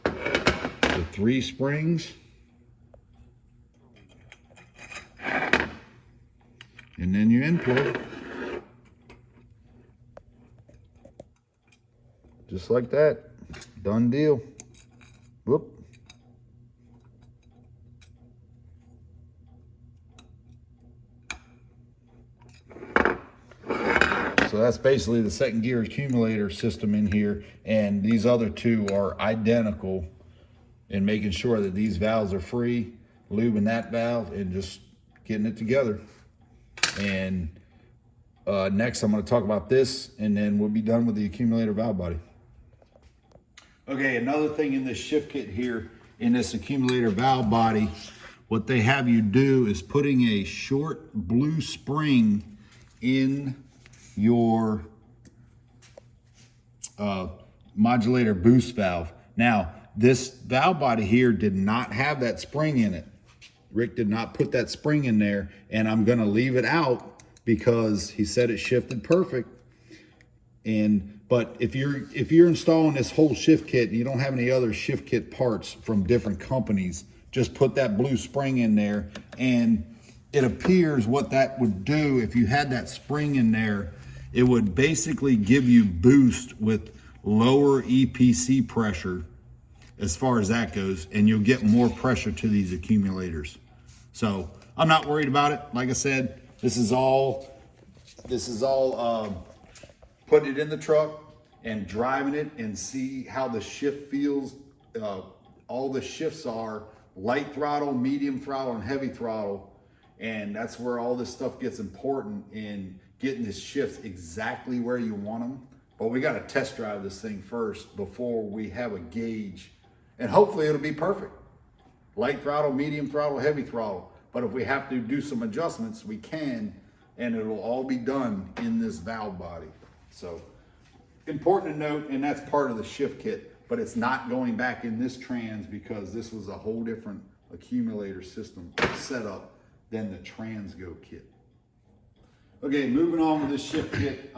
The 3 springs. and then your end plug. Just like that, done deal. Whoop. So that's basically the second gear accumulator system in here, and these other two are identical in making sure that these valves are free, lubing that valve, and just getting it together. And next I'm going to talk about this, and then we'll be done with the accumulator valve body. Okay, another thing in this shift kit here, in this accumulator valve body, what they have you do is putting a short blue spring in your modulator boost valve. Now, this valve body here did not have that spring in it. Rick did not put that spring in there, and I'm gonna leave it out because he said it shifted perfect. But if you're installing this whole shift kit and you don't have any other shift kit parts from different companies, just put that blue spring in there, and it appears what that would do if you had that spring in there, it would basically give you boost with lower EPC pressure as far as that goes, and you'll get more pressure to these accumulators. So I'm not worried about it. Like I said, this is all putting it in the truck and driving it and see how the shift feels. All the shifts are light throttle, medium throttle, and heavy throttle. And that's where all this stuff gets important in getting the shifts exactly where you want them. But we got to test drive this thing first before we have a gauge. And hopefully it'll be perfect. Light throttle, medium throttle, heavy throttle. But if we have to do some adjustments, we can, and it'll all be done in this valve body. So important to note, and that's part of the shift kit, but it's not going back in this trans because this was a whole different accumulator system setup than the TRANSGO kit. Okay, moving on with this shift kit.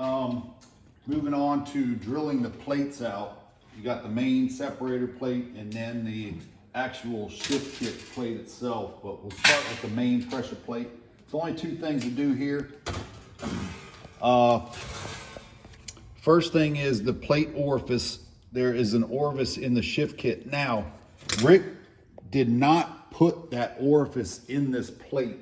Moving on to drilling the plates out. You got the main separator plate and then the actual shift kit plate itself, but we'll start with the main pressure plate. There's only two things to do here. First thing is the plate orifice. There is an orifice in the shift kit. Now, Rick did not put that orifice in this plate,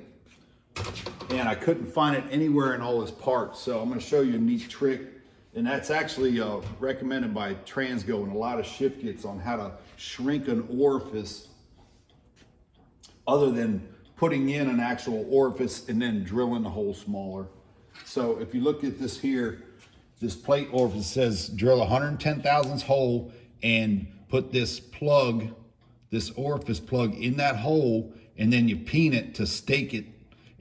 and I couldn't find it anywhere in all his parts. So I'm going to show you a neat trick, and that's actually recommended by TRANSGO and a lot of shift kits on how to shrink an orifice other than putting in an actual orifice and then drilling the hole smaller. So if you look at this here, this plate orifice says drill 110 thousandths hole and put this plug, this orifice plug in that hole, and then you peen it to stake it.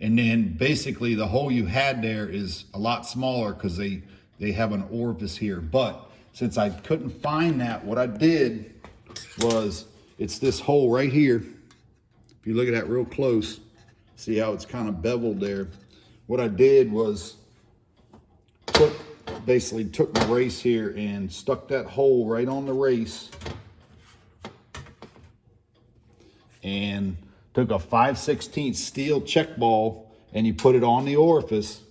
And then basically the hole you had there is a lot smaller because they have an orifice here. But since I couldn't find that, what I did was, it's this hole right here. If you look at that real close, see how it's kind of beveled there. What I did was basically took my race here and stuck that hole right on the race, and took a 5/16 steel check ball and you put it on the orifice,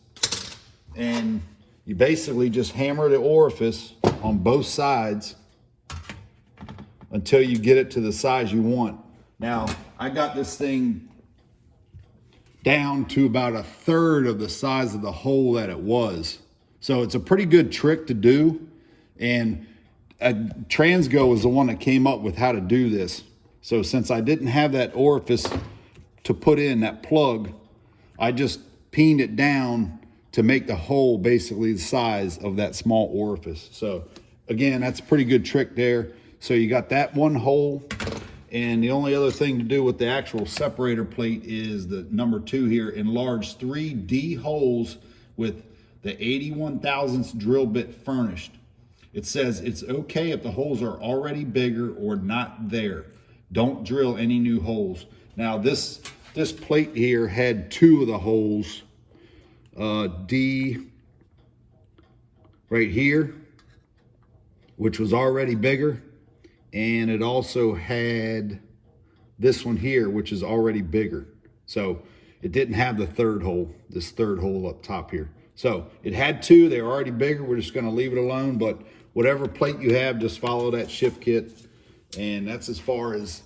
and you basically just hammer the orifice on both sides until you get it to the size you want. Now, I got this thing down to about 1/3 of the size of the hole that it was. So it's a pretty good trick to do. And TRANSGO was the one that came up with how to do this. So since I didn't have that orifice to put in, that plug, I just peened it down to make the hole basically the size of that small orifice. So again, that's a pretty good trick there. So you got that one hole. And the only other thing to do with the actual separator plate is the number 2 here, enlarge 3 D holes with the 81 thousandths drill bit furnished. It says it's okay if the holes are already bigger or not there. Don't drill any new holes. Now this plate here had 2 of the holes, D right here, which was already bigger. And it also had this one here, which is already bigger. So it didn't have the third hole, this third hole up top here. So it had two, they were already bigger. We're just gonna leave it alone, but whatever plate you have, just follow that shift kit. And that's as far as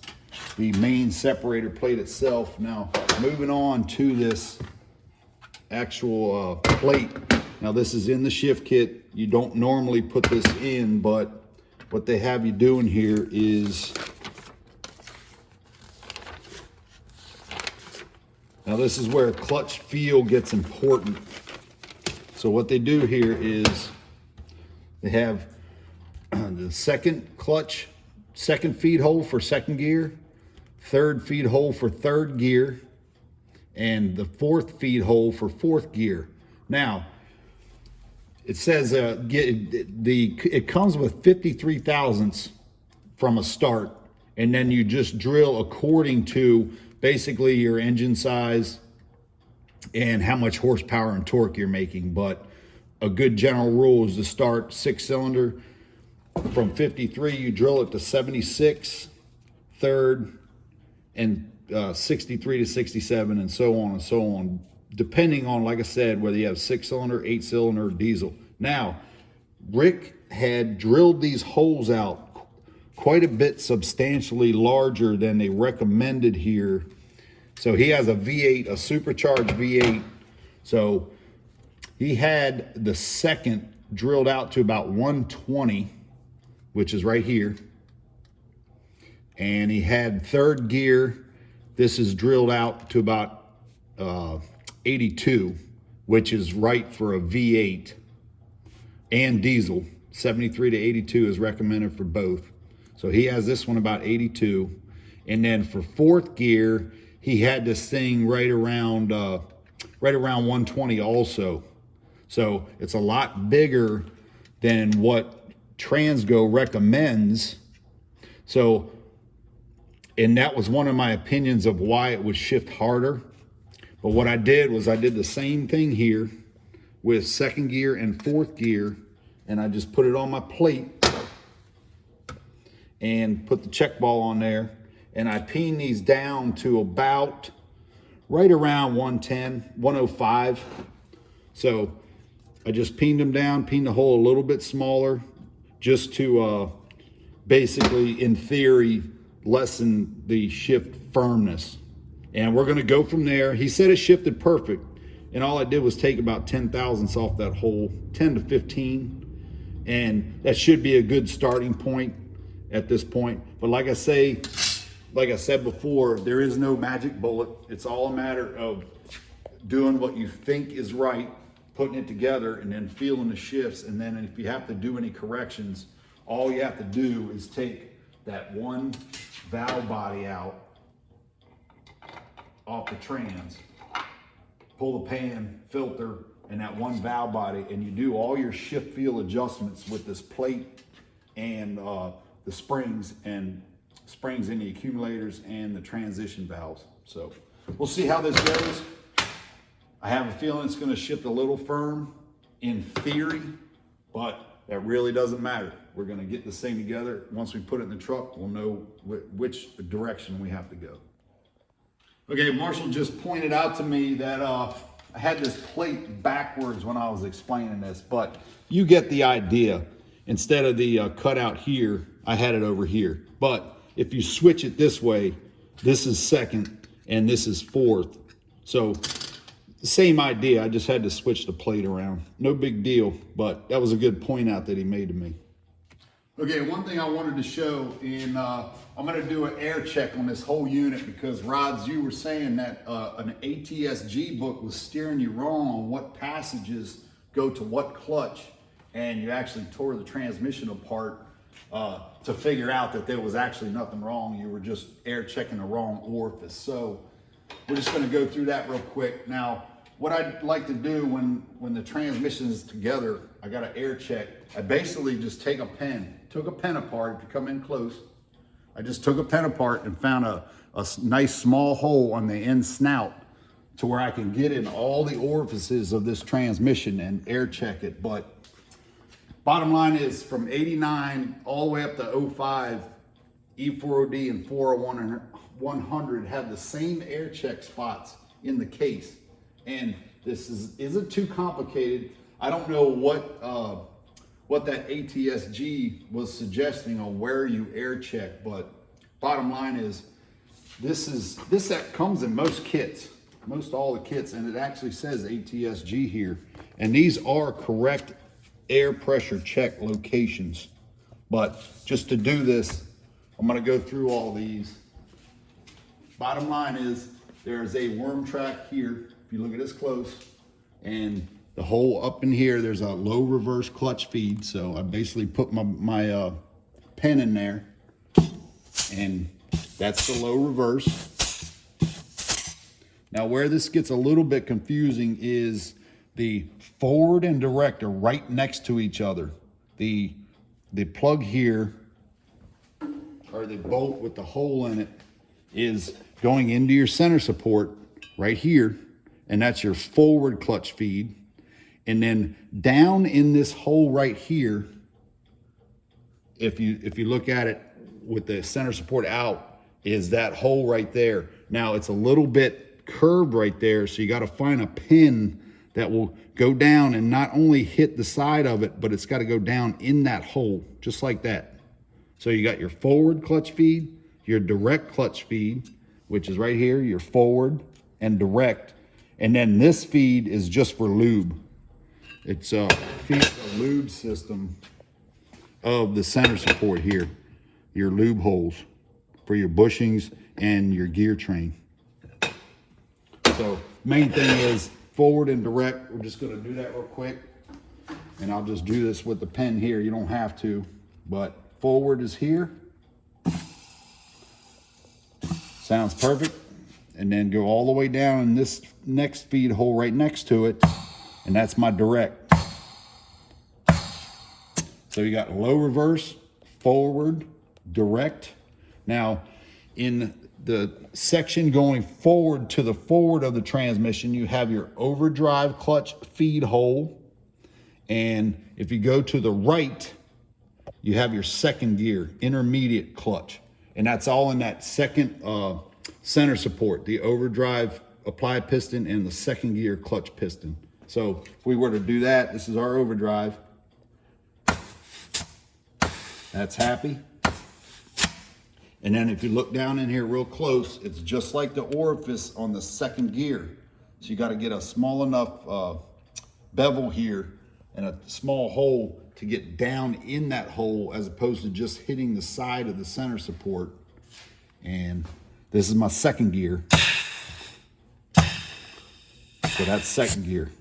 the main separator plate itself. Now, moving on to this actual plate. Now this is in the shift kit. You don't normally put this in, but what they have you doing here is, now this is where clutch feel gets important. So what they do here is they have the second clutch, second feed hole for second gear, third feed hole for third gear, and the fourth feed hole for fourth gear. Now, it says it comes with 53 thousandths from a start, and then you just drill according to basically your engine size and how much horsepower and torque you're making. But a good general rule is to start 6-cylinder from 53, you drill it to 76, third, and 63 to 67, and so on and so on, depending on, like I said, whether you have 6-cylinder, 8-cylinder, diesel. Now, Rick had drilled these holes out quite a bit substantially larger than they recommended here. So he has a V8, a supercharged V8. So he had the second drilled out to about 120, which is right here. And he had third gear. This is drilled out to about 82, which is right for a V8 and diesel. 73 to 82 is recommended for both. So he has this one about 82. And then for fourth gear, he had this thing right around 120 also. So it's a lot bigger than what TRANSGO recommends. So, and that was one of my opinions of why it would shift harder. But what I did was I did the same thing here with second gear and fourth gear, and I just put it on my plate and put the check ball on there, and I peen these down to about right around 110, 105. So I just peened them down, peened the hole a little bit smaller, just to basically, in theory, lessen the shift firmness. And we're gonna go from there. He said it shifted perfect, and all I did was take about 10 thousandths off that hole, 10 to 15, and that should be a good starting point at this point. But like I said before, there is no magic bullet. It's all a matter of doing what you think is right, putting it together, and then feeling the shifts. And then if you have to do any corrections, all you have to do is take that one valve body out off the trans, pull the pan, filter, and that one valve body, and you do all your shift feel adjustments with this plate and the springs in the accumulators and the transition valves. So we'll see how this goes. I have a feeling it's going to shift a little firm in theory, but that really doesn't matter. We're going to get this thing together. Once we put it in the truck, we'll know which direction we have to go. Okay, Marshall just pointed out to me that I had this plate backwards when I was explaining this, but you get the idea. Instead of the cutout here, I had it over here. But if you switch it this way, this is second and this is fourth. So same idea, I just had to switch the plate around. No big deal, but that was a good point out that he made to me. Okay, one thing I wanted to show, and I'm gonna do an air check on this whole unit because Rods, you were saying that an ATSG book was steering you wrong on what passages go to what clutch, and you actually tore the transmission apart to figure out that there was actually nothing wrong. You were just air checking the wrong orifice. So we're just gonna go through that real quick. Now, what I'd like to do when the transmission is together, I got an air check. I basically just took a pen apart. If you come in close, I just took a pen apart and found a nice small hole on the end snout to where I can get in all the orifices of this transmission and air check it. But bottom line is, from 89 all the way up to 05, E4OD and 401 and 100 have the same air check spots in the case. And this isn't too complicated. I don't know what that ATSG was suggesting on where you air check, but bottom line is this that comes in most kits, most all the kits, and it actually says ATSG here. And these are correct air pressure check locations. But just to do this, I'm gonna go through all these. Bottom line is there's a worm track here, if you look at this close, and the hole up in here, there's a low reverse clutch feed. So I basically put my pen in there, and that's the low reverse. Now where this gets a little bit confusing is the forward and direct are right next to each other. The plug here, or the bolt with the hole in it, is going into your center support right here, and that's your forward clutch feed. And then down in this hole right here, if you look at it with the center support out, is that hole right there. Now it's a little bit curved right there, so you got to find a pin that will go down and not only hit the side of it, but it's got to go down in that hole, just like that. So you got your forward clutch feed, your direct clutch feed, which is right here, your forward and direct. And then this feed is just for lube. It's feeds the lube system of the center support here, your lube holes for your bushings and your gear train. So main thing is forward and direct. We're just gonna do that real quick. And I'll just do this with the pen here. You don't have to, but forward is here. Sounds perfect. And then go all the way down in this next feed hole right next to it. And that's my direct. So you got low reverse, forward, direct. Now in the section going forward to the forward of the transmission, you have your overdrive clutch feed hole. And if you go to the right, you have your second gear, intermediate clutch. And that's all in that second center support, the overdrive apply piston and the second gear clutch piston. So if we were to do that, this is our overdrive. That's happy. And then if you look down in here real close, it's just like the orifice on the second gear. So you got to get a small enough bevel here and a small hole to get down in that hole, as opposed to just hitting the side of the center support. And this is my second gear. So that's second gear.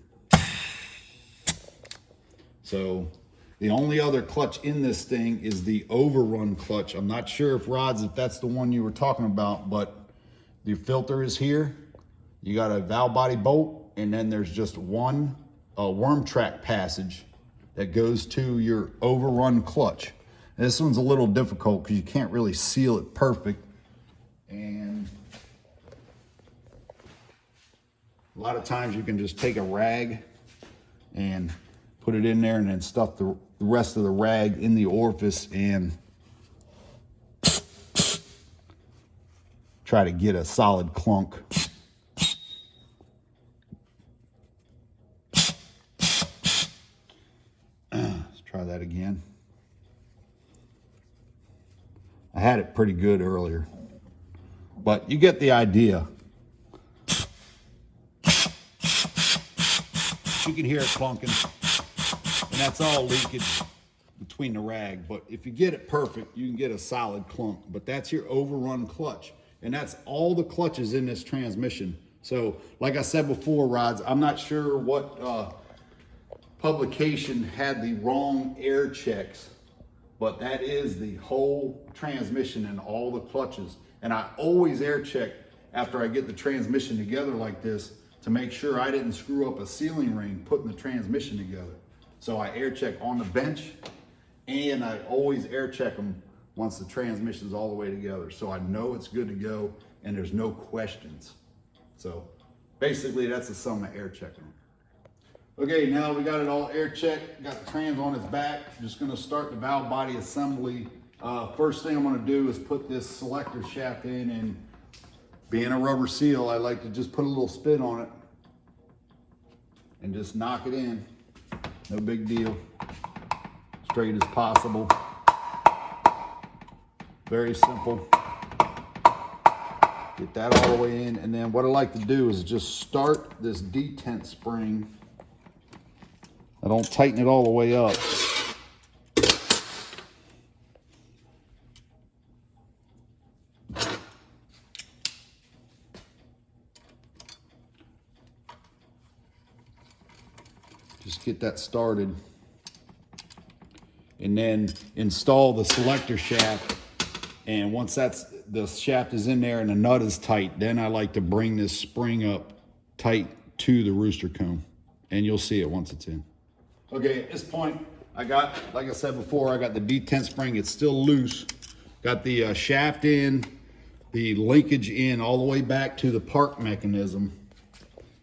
So the only other clutch in this thing is the overrun clutch. I'm not sure if that's the one you were talking about, but the filter is here. You got a valve body bolt, and then there's just one worm track passage that goes to your overrun clutch. And this one's a little difficult because you can't really seal it perfect. And a lot of times you can just take a rag and put it in there and then stuff the rest of the rag in the orifice and try to get a solid clunk. Let's try that again. I had it pretty good earlier, but you get the idea. You can hear it clunking, and that's all leakage between the rag. But if you get it perfect, you can get a solid clunk. But that's your overrun clutch, and that's all the clutches in this transmission. So like I said before, Rods, I'm not sure what publication had the wrong air checks, but that is the whole transmission and all the clutches. And I always air check after I get the transmission together like this to make sure I didn't screw up a sealing ring putting the transmission together. So I air check on the bench, and I always air check them once the transmission's all the way together. So I know it's good to go and there's no questions. So basically that's the sum of air checking. Okay, now we got it all air checked, got the trans on its back. Just gonna start the valve body assembly. First thing I'm gonna do is put this selector shaft in and Being a rubber seal, I like to just put a little spin on it and just knock it in. No big deal. Straight as possible. Very simple. Get that all the way in, and then what I like to do is just start this detent spring. I don't tighten it all the way up. Just get that started. And then install the selector shaft. And once the shaft is in there and the nut is tight, then I like to bring this spring up tight to the rooster comb. And you'll see it once it's in. Okay, at this point, I got, like I said before, I got the detent spring. It's still loose. Got the shaft in, the linkage in all the way back to the park mechanism,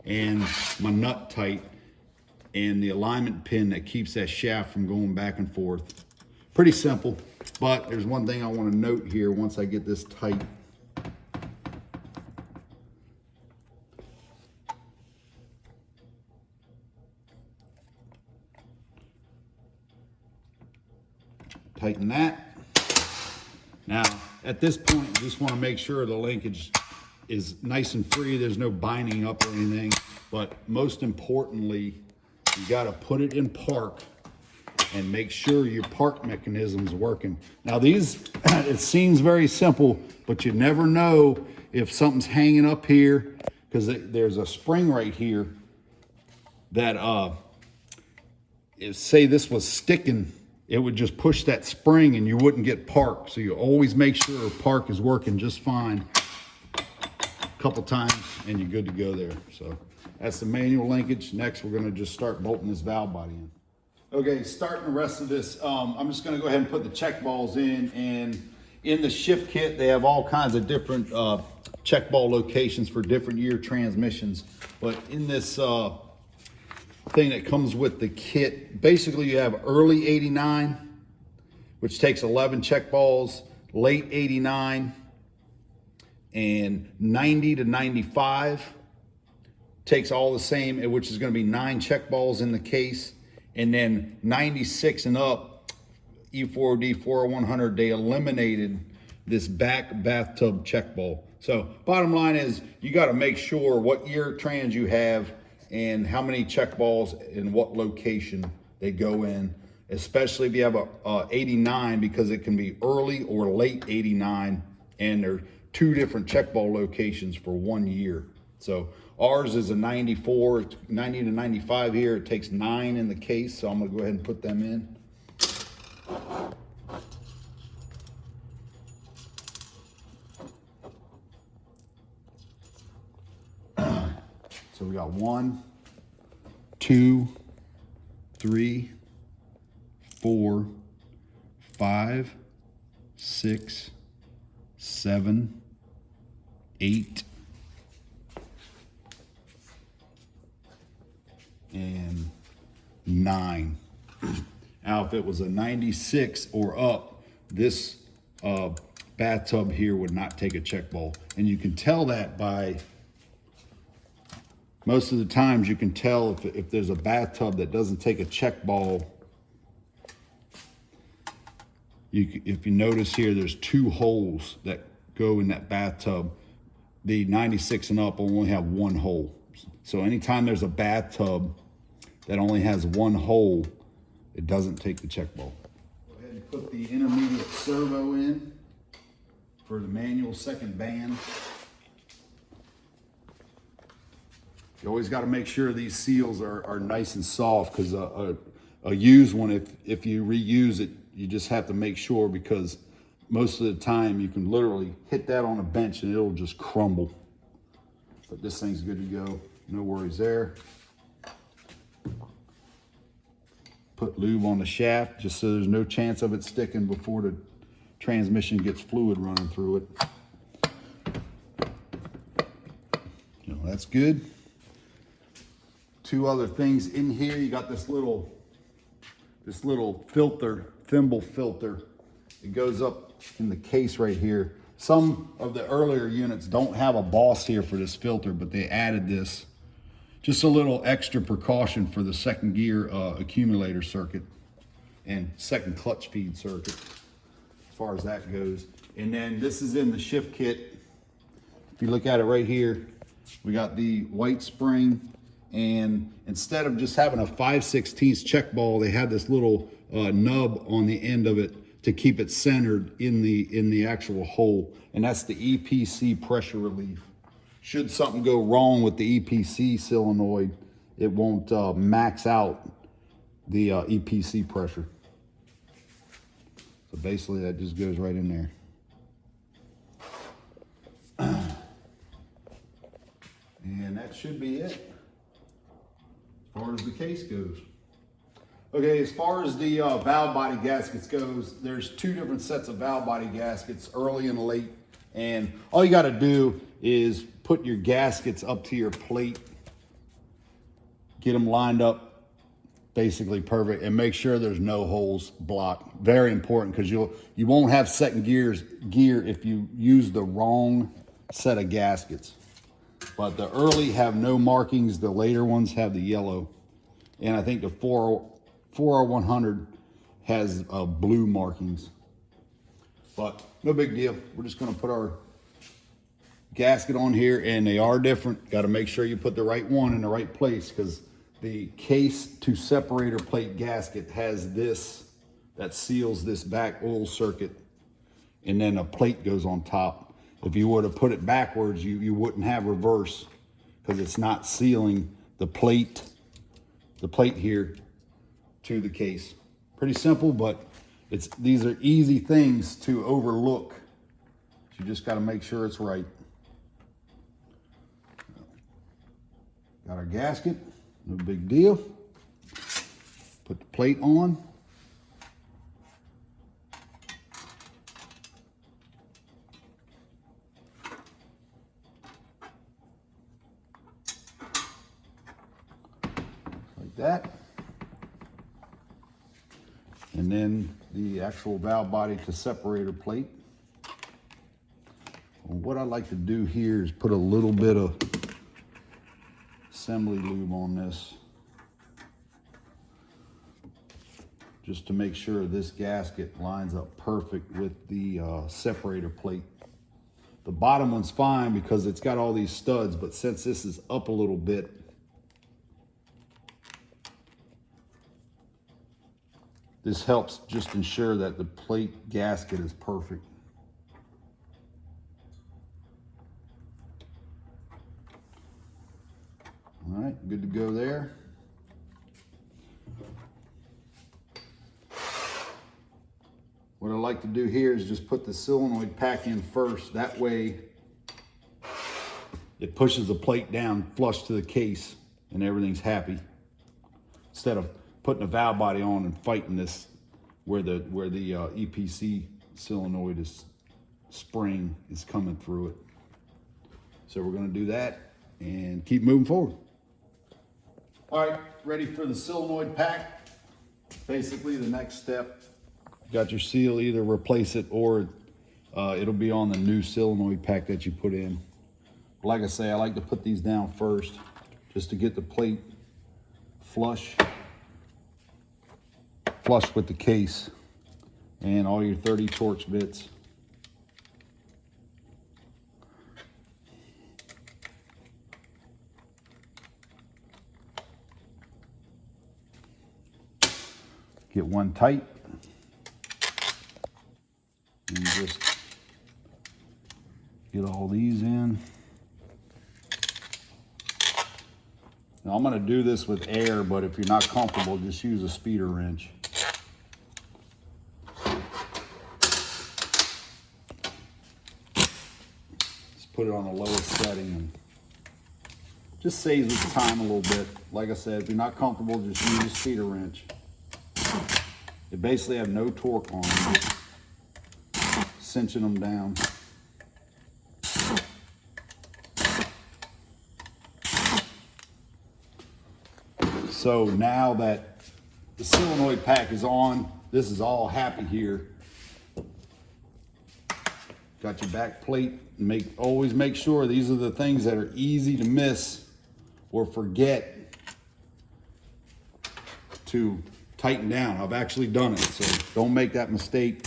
and my nut tight, and the alignment pin that keeps that shaft from going back and forth. Pretty simple, but there's one thing I want to note here once I get this tight. Tighten that. Now, at this point, you just want to make sure the linkage is nice and free. There's no binding up or anything, but most importantly, you got to put it in park and make sure your park mechanism's working. Now these, it seems very simple, but you never know if something's hanging up here, because there's a spring right here that, if say this was sticking, it would just push that spring and you wouldn't get park. So you always make sure park is working just fine. A couple times and you're good to go there. So that's the manual linkage. Next, we're gonna just start bolting this valve body in. Okay, starting the rest of this, I'm just gonna go ahead and put the check balls in, and in the shift kit, they have all kinds of different check ball locations for different year transmissions. But in this thing that comes with the kit, basically you have early 89, which takes 11 check balls, late 89, and 90 to 95 takes all the same, which is going to be 9 check balls in the case. And then 96 and up, E4OD 40100, they eliminated this back bathtub check ball. So bottom line is, you got to make sure what year trans you have and how many check balls in what location they go in, especially if you have a 89, because it can be early or late 89, and there are 2 different check ball locations for 1 year. So ours is a 94, 90 to 95 here. It takes 9 in the case, so I'm gonna go ahead and put them in. So we got 1, 2, 3, 4, 5, 6, 7, 8, and 9. Now, if it was a 96 or up, this bathtub here would not take a check ball. And you can tell that by, most of the times you can tell if there's a bathtub that doesn't take a check ball. If you notice here, there's 2 holes that go in that bathtub. The 96 and up only have 1 hole. So anytime there's a bathtub that only has 1 hole, it doesn't take the check ball. Go ahead and put the intermediate servo in for the manual second band. You always got to make sure these seals are nice and soft, because a used one, if you reuse it, you just have to make sure, because most of the time you can literally hit that on a bench and it'll just crumble. But this thing's good to go. No worries there. Put lube on the shaft just so there's no chance of it sticking before the transmission gets fluid running through it. That's good. 2 other things in here. You got this little filter, thimble filter. It goes up in the case right here. Some of the earlier units don't have a boss here for this filter, but they added this. Just a little extra precaution for the second gear accumulator circuit and second clutch feed circuit, as far as that goes. And then this is in the shift kit. If you look at it right here, we got the white spring, and instead of just having a 5/16 check ball, they had this little nub on the end of it to keep it centered in the actual hole, and that's the EPC pressure relief. Should something go wrong with the EPC solenoid, it won't max out the EPC pressure. So basically that just goes right in there. And that should be it as far as the case goes. Okay, as far as the valve body gaskets goes, there's two different sets of valve body gaskets, early and late. And all you gotta do is put your gaskets up to your plate, get them lined up basically perfect, and make sure there's no holes blocked. Very important, because you won't have second gear if you use the wrong set of gaskets. But the early have no markings, the later ones have the yellow. And I think the 4R100 has blue markings. But no big deal. We're just gonna put our gasket on here, and they are different. Got to make sure you put the right one in the right place, because the case to separator plate gasket has this that seals this back oil circuit, and then a plate goes on top. If you were to put it backwards, you wouldn't have reverse, because it's not sealing the plate here to the case. Pretty simple, but these are easy things to overlook. You just got to make sure it's right. Got our gasket, no big deal. Put the plate on. Like that. And then the actual valve body to separator plate. Well, what I like to do here is put a little bit of assembly lube on this, just to make sure this gasket lines up perfect with the separator plate. The bottom one's fine because it's got all these studs, but since this is up a little bit, this helps just ensure that the plate gasket is perfect. All right, good to go there. What I like to do here is just put the solenoid pack in first. That way it pushes the plate down flush to the case and everything's happy, instead of putting a valve body on and fighting this where the EPC solenoid spring is coming through it. So we're going to do that and keep moving forward. All right, ready for the solenoid pack. Basically the next step, got your seal, either replace it or it'll be on the new solenoid pack that you put in. But like I say, I like to put these down first just to get the plate flush with the case and all your 30 Torx bits. Get one tight and just get all these in. Now I'm going to do this with air, but if you're not comfortable, just use a speeder wrench. Just put it on the lowest setting and just saves the time a little bit. Like I said, if you're not comfortable, just use a speeder wrench. They basically have no torque on them, cinching them down. So now that the solenoid pack is on, this is all happy here. Got your back plate. Always make sure these are the things that are easy to miss or forget to tighten down. I've actually done it, so don't make that mistake.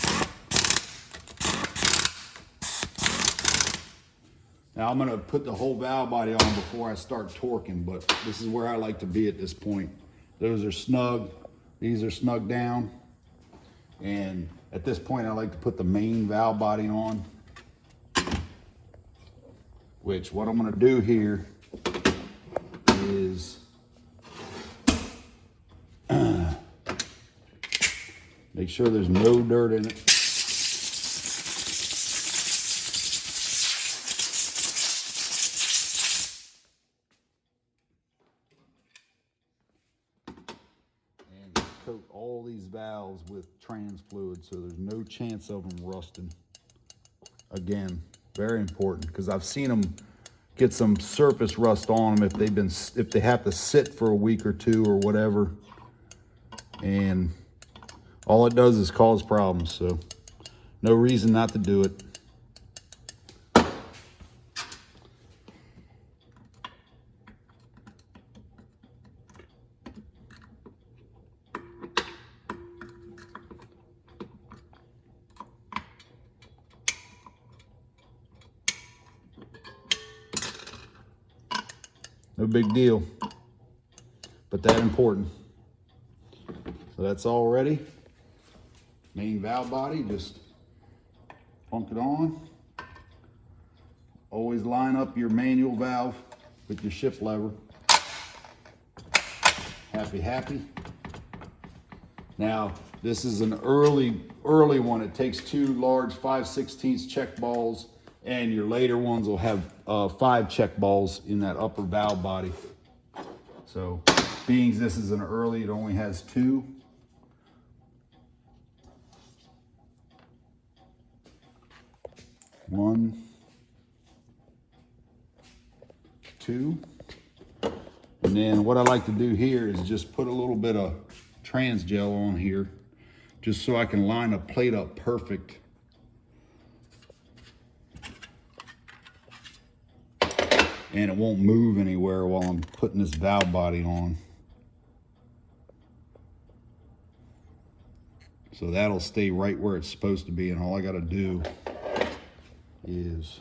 Now I'm gonna put the whole valve body on before I start torquing, but this is where I like to be at this point. Those are snug, these are snug down. And at this point I like to put the main valve body on, which what I'm gonna do here is make sure there's no dirt in it. Coat all these valves with trans fluid so there's no chance of them rusting. Again, very important, because I've seen them get some surface rust on them if they have to sit for a week or two or whatever, and all it does is cause problems. So no reason not to do it. No big deal, but that important. So that's all ready. Main valve body, just plunk it on. Always line up your manual valve with your shift lever. Happy. Now, this is an early one. It takes 2 large 5/16 check balls, and your later ones will have 5 check balls in that upper valve body. So, being this is an early, it only has 2. One, 2. And then what I like to do here is just put a little bit of trans gel on here, just so I can line a plate up perfect. And it won't move anywhere while I'm putting this valve body on. So that'll stay right where it's supposed to be, and all I gotta do is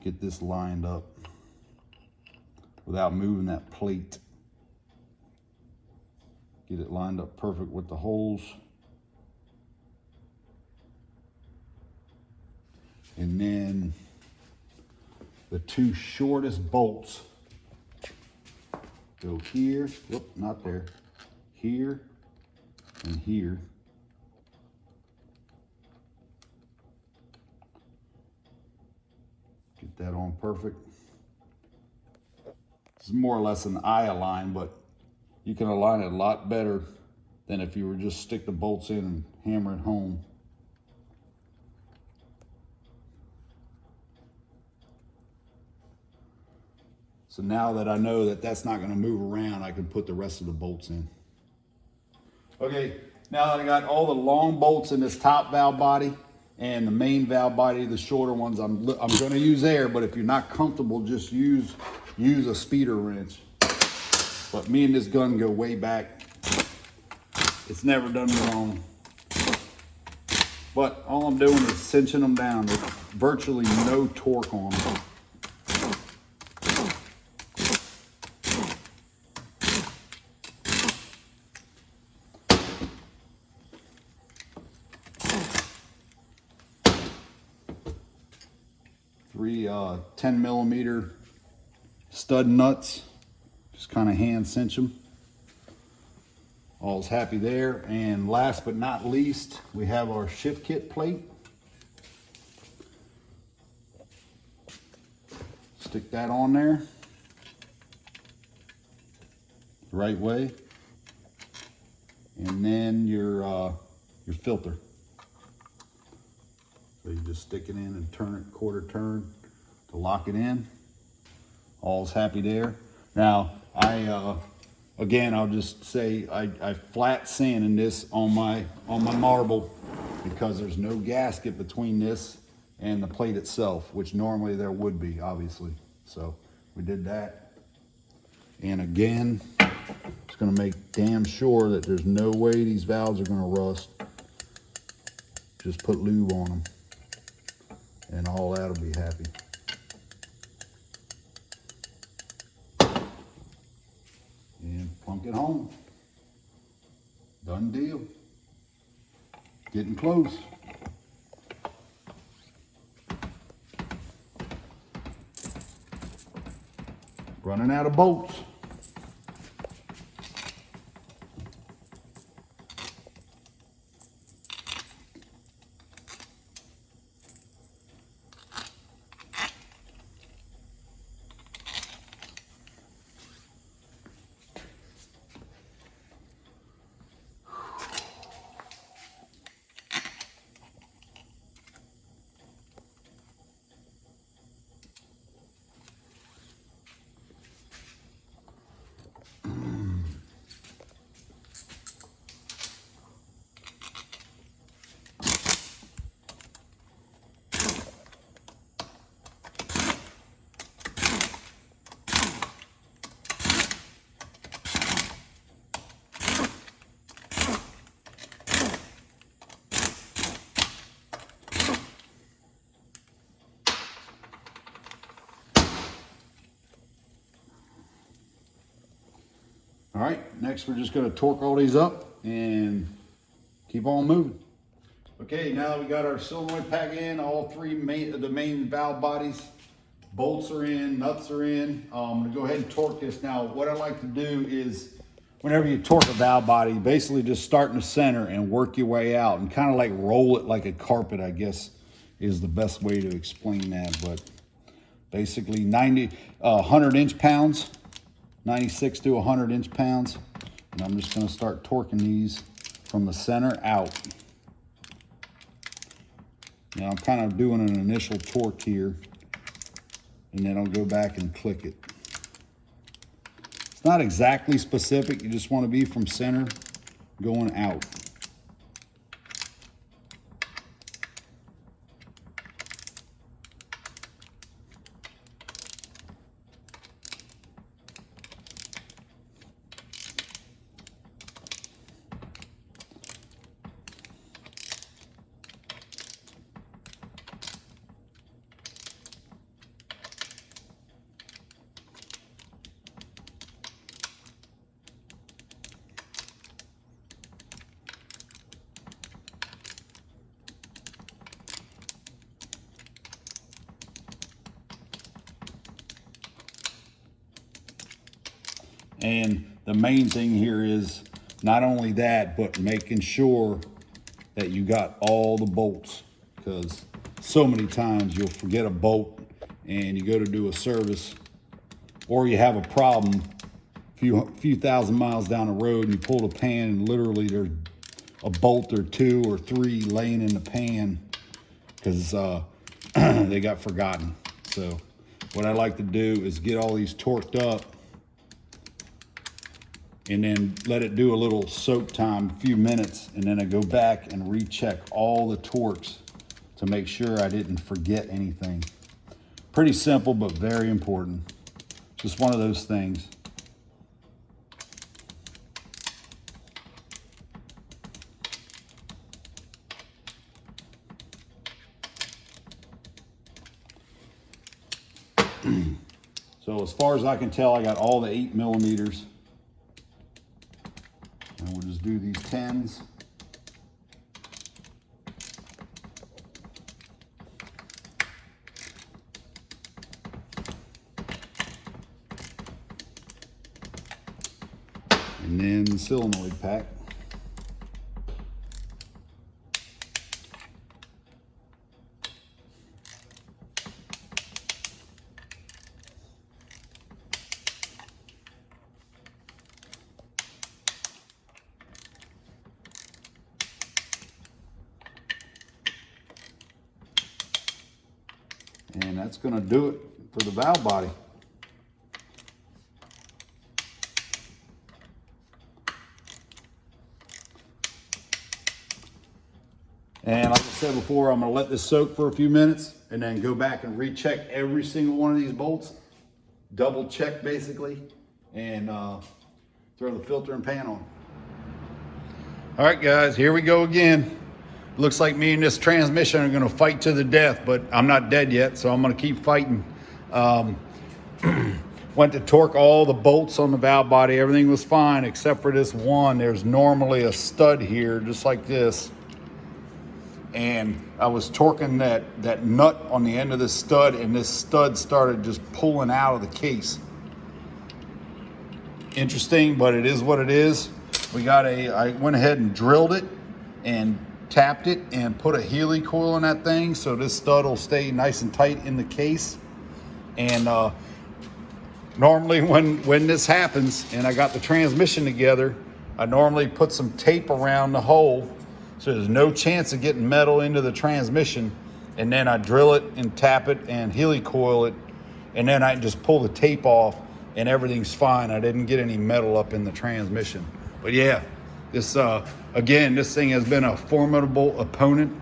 get this lined up without moving that plate. Get it lined up perfect with the holes. And then the 2 shortest bolts go here, whoop, not there, here and here. Get that on perfect. It's more or less an eye align, but you can align it a lot better than if you were just stick the bolts in and hammer it home. So now that I know that that's not gonna move around, I can put the rest of the bolts in. Okay, now that I got all the long bolts in this top valve body and the main valve body, the shorter ones, I'm gonna use air, but if you're not comfortable, just use a speeder wrench. But me and this gun go way back. It's never done me wrong. But all I'm doing is cinching them down. There's virtually no torque on them. Three 10mm stud nuts, just kind of hand cinch them. All's happy there. And last but not least, we have our shift kit plate. Stick that on there the right way, and then your filter. So you just stick it in and turn it quarter turn to lock it in. All's happy there. Now, again, I'll just say I flat sanded this on my marble because there's no gasket between this and the plate itself, which normally there would be, obviously. So we did that. And again, just gonna make damn sure that there's no way these valves are gonna rust. Just put lube on them and all that'll be happy. And plunk it home. Done deal. Getting close. Running out of bolts. All right, next we're just gonna torque all these up and keep on moving. Okay, now that we got our solenoid pack in, all three the main valve bodies, bolts are in, nuts are in. I'm gonna go ahead and torque this. Now, what I like to do is, whenever you torque a valve body, basically just start in the center and work your way out and kind of like roll it like a carpet, I guess, is the best way to explain that. But basically 100 inch-pounds, 96 to 100 inch-pounds. And I'm just gonna start torquing these from the center out. Now I'm kind of doing an initial torque here, and then I'll go back and click it. It's not exactly specific, you just want to be from center going out. And the main thing here is not only that, but making sure that you got all the bolts, because so many times you'll forget a bolt and you go to do a service, or you have a problem a few thousand miles down the road and you pull the pan and literally there's a bolt or two or three laying in the pan because they got forgotten. So what I like to do is get all these torqued up and then let it do a little soak time, a few minutes, and then I go back and recheck all the torques to make sure I didn't forget anything. Pretty simple, but very important. Just one of those things. So as far as I can tell, I got all the 8 millimeters. And we'll just do these 10s. And then the solenoid pack. And that's going to do it for the valve body. And like I said before, I'm gonna let this soak for a few minutes and then go back and recheck every single one of these bolts, double check basically, and throw the filter and pan on. All right guys, here we go again. Looks like me and this transmission are gonna fight to the death, but I'm not dead yet, so I'm gonna keep fighting. Went to torque all the bolts on the valve body. Everything was fine except for this one. There's normally a stud here, just like this. And I was torquing that nut on the end of this stud, and this stud started just pulling out of the case. Interesting, but it is what it is. I went ahead and drilled it and tapped it and put a Healy coil in that thing so this stud will stay nice and tight in the case. And normally when this happens and I got the transmission together, I normally put some tape around the hole so there's no chance of getting metal into the transmission, and then I drill it and tap it and Healy coil it, and then I just pull the tape off and everything's fine. I didn't get any metal up in the transmission. But yeah, this again, this thing has been a formidable opponent,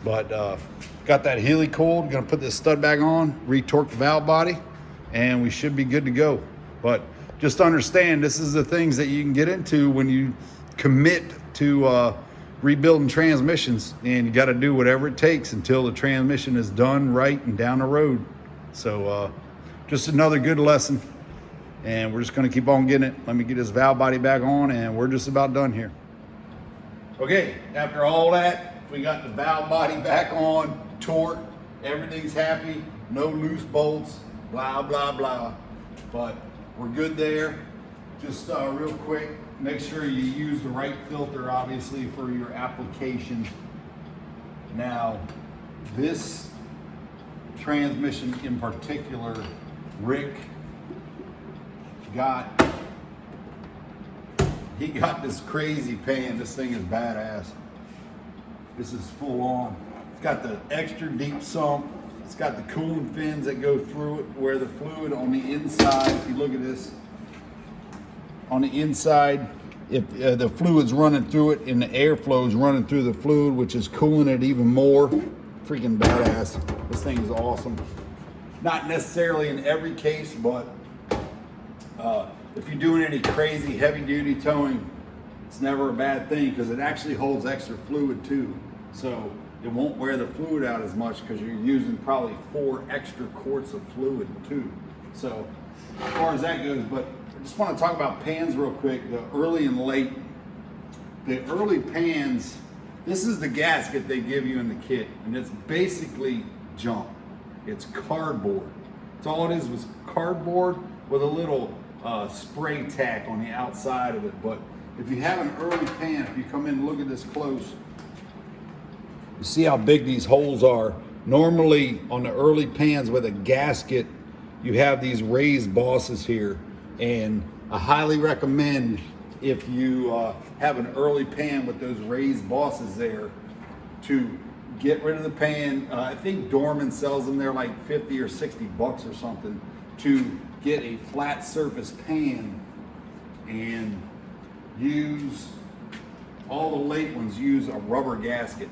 but got that Healy coiled. Gonna put this stud back on, re-torque the valve body, and we should be good to go. But just understand, this is the things that you can get into when you commit to rebuilding transmissions, and you got to do whatever it takes until the transmission is done right and down the road. So just another good lesson, and we're just going to keep on getting it. Let me get this valve body back on, and we're just about done here. Okay, after all that, we got the valve body back on, torque, everything's happy, no loose bolts, blah blah blah, but we're good there. Just real quick, make sure you use the right filter, obviously, for your application. Now, this transmission in particular, Rick got this crazy pan. This thing is badass. This is full on. It's got the extra deep sump. It's got the cooling fins that go through it, where the fluid on the inside, if you look at this, on the inside, if the fluid's running through it and the airflow is running through the fluid, which is cooling it even more. Freaking badass. This thing is awesome. Not necessarily in every case, but if you're doing any crazy heavy duty towing, it's never a bad thing because it actually holds extra fluid too. So it won't wear the fluid out as much because you're using probably 4 extra quarts of fluid too. So as far as that goes, but I just want to talk about pans real quick, the early and late. The early pans, this is the gasket they give you in the kit, and it's basically junk. It's cardboard. That's all it is, was cardboard with a little spray tack on the outside of it. But if you have an early pan, if you come in and look at this close, you see how big these holes are. Normally on the early pans with a gasket, you have these raised bosses here, and I highly recommend, if you have an early pan with those raised bosses there, to get rid of the pan. I think Dorman sells them. They're like 50 or 60 bucks or something, to get a flat surface pan, and use, all the late ones use a rubber gasket,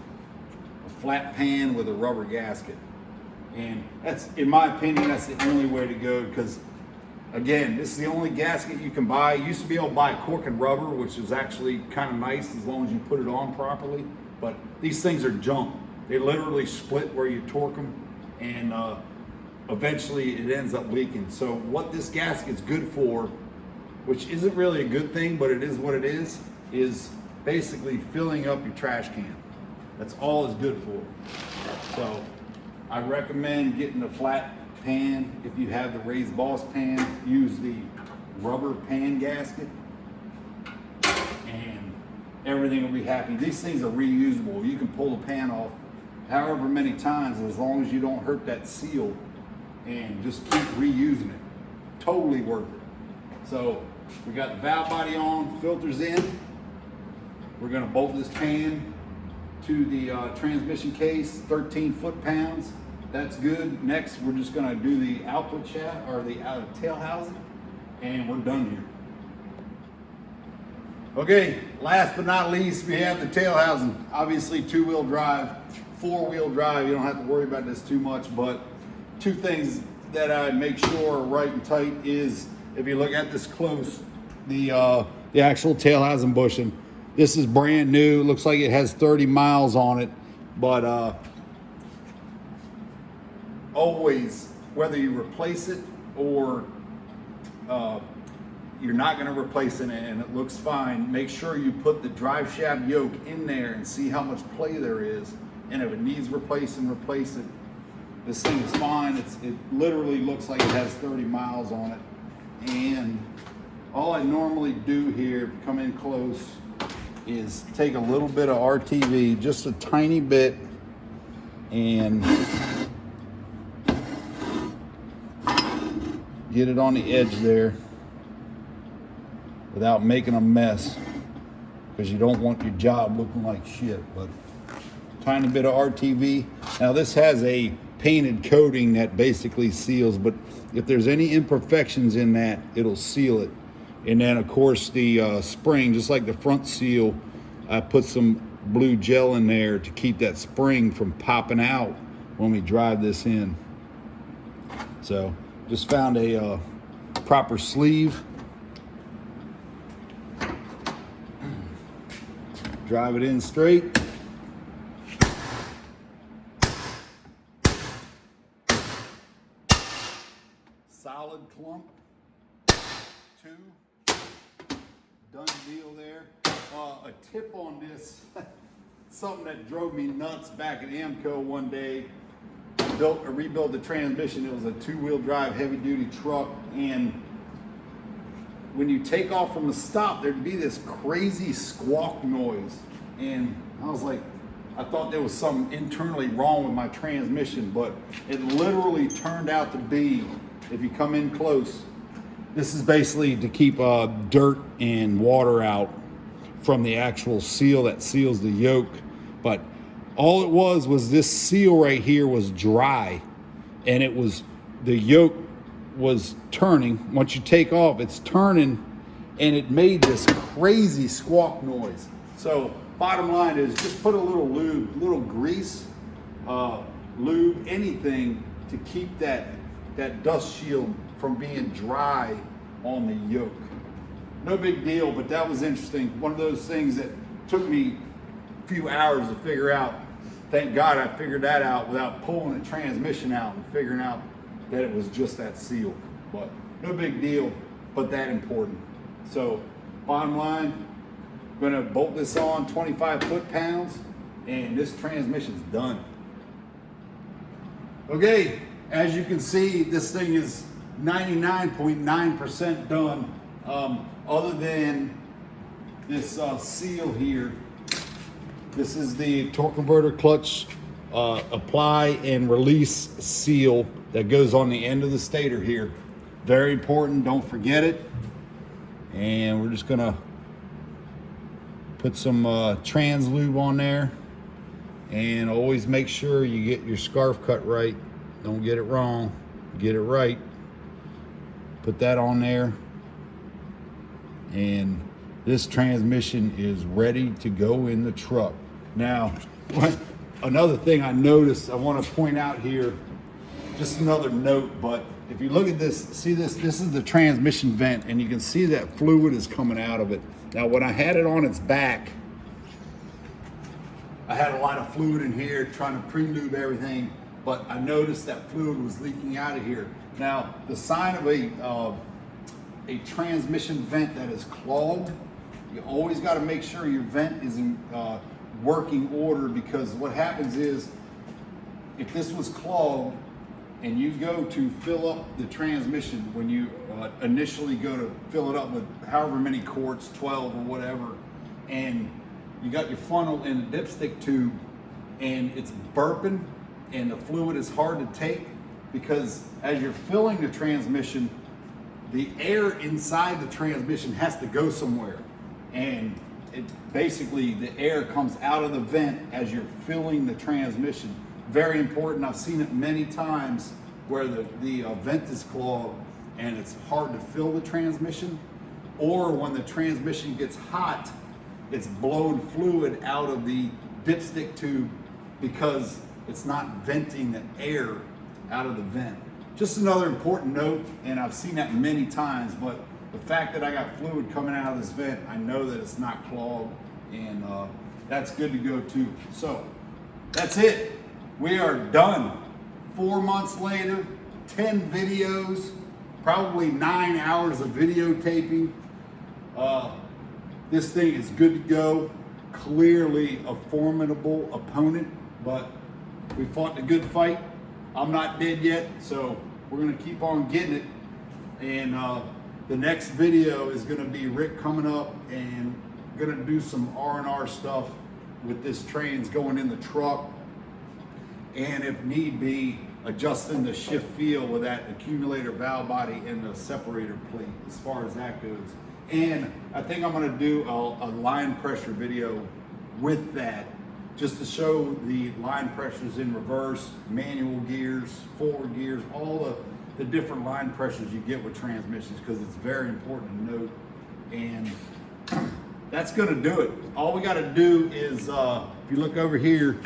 a flat pan with a rubber gasket. And that's, in my opinion, that's the only way to go, because again, this is the only gasket you can buy. You used to be able to buy cork and rubber, which is actually kind of nice as long as you put it on properly, but these things are junk. They literally split where you torque them, and eventually it ends up leaking. So what this gasket's good for, which isn't really a good thing, but it is what it is basically filling up your trash can. That's all it's good for. So I recommend getting the flat pan. If you have the raised boss pan, use the rubber pan gasket, and everything will be happy. These things are reusable. You can pull the pan off however many times, as long as you don't hurt that seal, and just keep reusing it. Totally worth it. So we got the valve body on, filters in. We're gonna bolt this pan to the transmission case, 13 foot-pounds. That's good. Next, we're just gonna do the output shaft, or the tail housing, and we're done here. Okay, last but not least, we have the tail housing. Obviously 2-wheel drive, 4-wheel drive, you don't have to worry about this too much, but two things that I make sure are right and tight is, if you look at this close, the actual tail housing bushing. This is brand new, looks like it has 30 miles on it, but always, whether you replace it or you're not going to replace it and it looks fine, make sure you put the drive shaft yoke in there and see how much play there is, and if it needs replacing, replace it. This thing is fine. It literally looks like it has 30 miles on it. And all I normally do here, come in close, is take a little bit of RTV, just a tiny bit, and get it on the edge there without making a mess, because you don't want your job looking like shit. But tiny bit of RTV. Now this has a painted coating that basically seals, but if there's any imperfections in that, it'll seal it. And then of course the spring, just like the front seal, I put some blue gel in there to keep that spring from popping out when we drive this in. So just found a proper sleeve. Drive it in straight. Solid clump. 2. Done deal there. A tip on this, something that drove me nuts back at Amco one day. I rebuilt the transmission. It was a 2-wheel drive heavy duty truck, and when you take off from the stop, there'd be this crazy squawk noise. And I was like, I thought there was something internally wrong with my transmission, but it literally turned out to be, if you come in close, this is basically to keep dirt and water out from the actual seal that seals the yoke. But all it was this seal right here was dry, and it was, the yoke was turning. Once you take off, it's turning, and it made this crazy squawk noise. So bottom line is, just put a little lube, little grease, lube, anything to keep that dust shield from being dry on the yoke. No big deal, but that was interesting. One of those things that took me a few hours to figure out. Thank God I figured that out without pulling the transmission out and figuring out that it was just that seal. But no big deal, but that important. So bottom line, I'm gonna bolt this on 25 foot-pounds, and this transmission's done. Okay, as you can see, this thing is 99.9% done, other than this seal here. This is the torque converter clutch apply and release seal that goes on the end of the stator here. Very important, don't forget it. And we're just gonna put some trans lube on there, and always make sure you get your scarf cut right. Don't get it wrong, get it right. Put that on there, and this transmission is ready to go in the truck. Now, another thing I noticed, I want to point out here, just another note, but if you look at this, see this is the transmission vent, and you can see that fluid is coming out of it. Now, when I had it on its back, I had a lot of fluid in here trying to pre-lube everything, but I noticed that fluid was leaking out of here. Now, the sign of a transmission vent that is clogged, you always got to make sure your vent is in working order, because what happens is, if this was clogged and you go to fill up the transmission, when you initially go to fill it up with however many quarts, 12 or whatever, and you got your funnel in the dipstick tube and it's burping and the fluid is hard to take, because as you're filling the transmission, the air inside the transmission has to go somewhere, and it basically, the air comes out of the vent as you're filling the transmission. Very important. I've seen it many times where the vent is clogged and it's hard to fill the transmission. or when the transmission gets hot, it's blowing fluid out of the dipstick tube because it's not venting the air out of the vent. Just another important note, and I've seen that many times, but the fact that I got fluid coming out of this vent, I know that it's not clogged, and that's good to go too. So that's it. We are done. 4 months later, 10 videos, probably 9 hours of videotaping. This thing is good to go. Clearly a formidable opponent, but we fought the good fight. I'm not dead yet, so we're gonna keep on getting it. And the next video is gonna be Rick coming up and gonna do some R&R stuff with this trans going in the truck. And if need be, adjusting the shift feel with that accumulator valve body and the separator plate as far as that goes. And I think I'm gonna do a line pressure video with that, just to show the line pressures in reverse, manual gears, forward gears, all the different line pressures you get with transmissions, because it's very important to note. And that's gonna do it. All we gotta do is, if you look over here,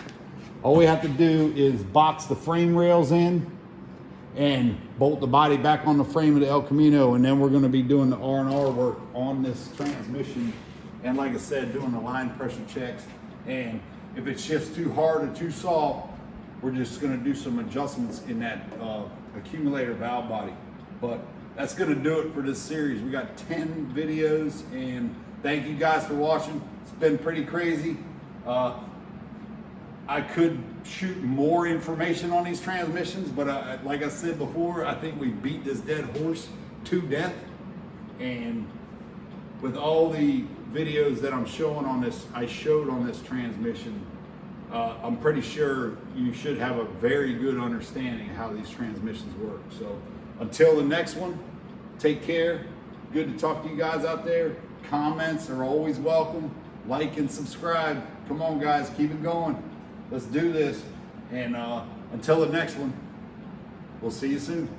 all we have to do is box the frame rails in and bolt the body back on the frame of the El Camino, and then we're gonna be doing the R&R work on this transmission. And like I said, doing the line pressure checks. And if it shifts too hard or too soft, we're just gonna do some adjustments in that accumulator valve body. But that's gonna do it for this series. We got 10 videos, and thank you guys for watching. It's been pretty crazy. I could shoot more information on these transmissions, but like I said before, I think we beat this dead horse to death. And with all the videos that I'm showing on this, I showed on this transmission, I'm pretty sure you should have a very good understanding of how these transmissions work. So until the next one, take care. Good to talk to you guys out there. Comments are always welcome. Like and subscribe. Come on guys, keep it going. Let's do this. And until the next one, we'll see you soon.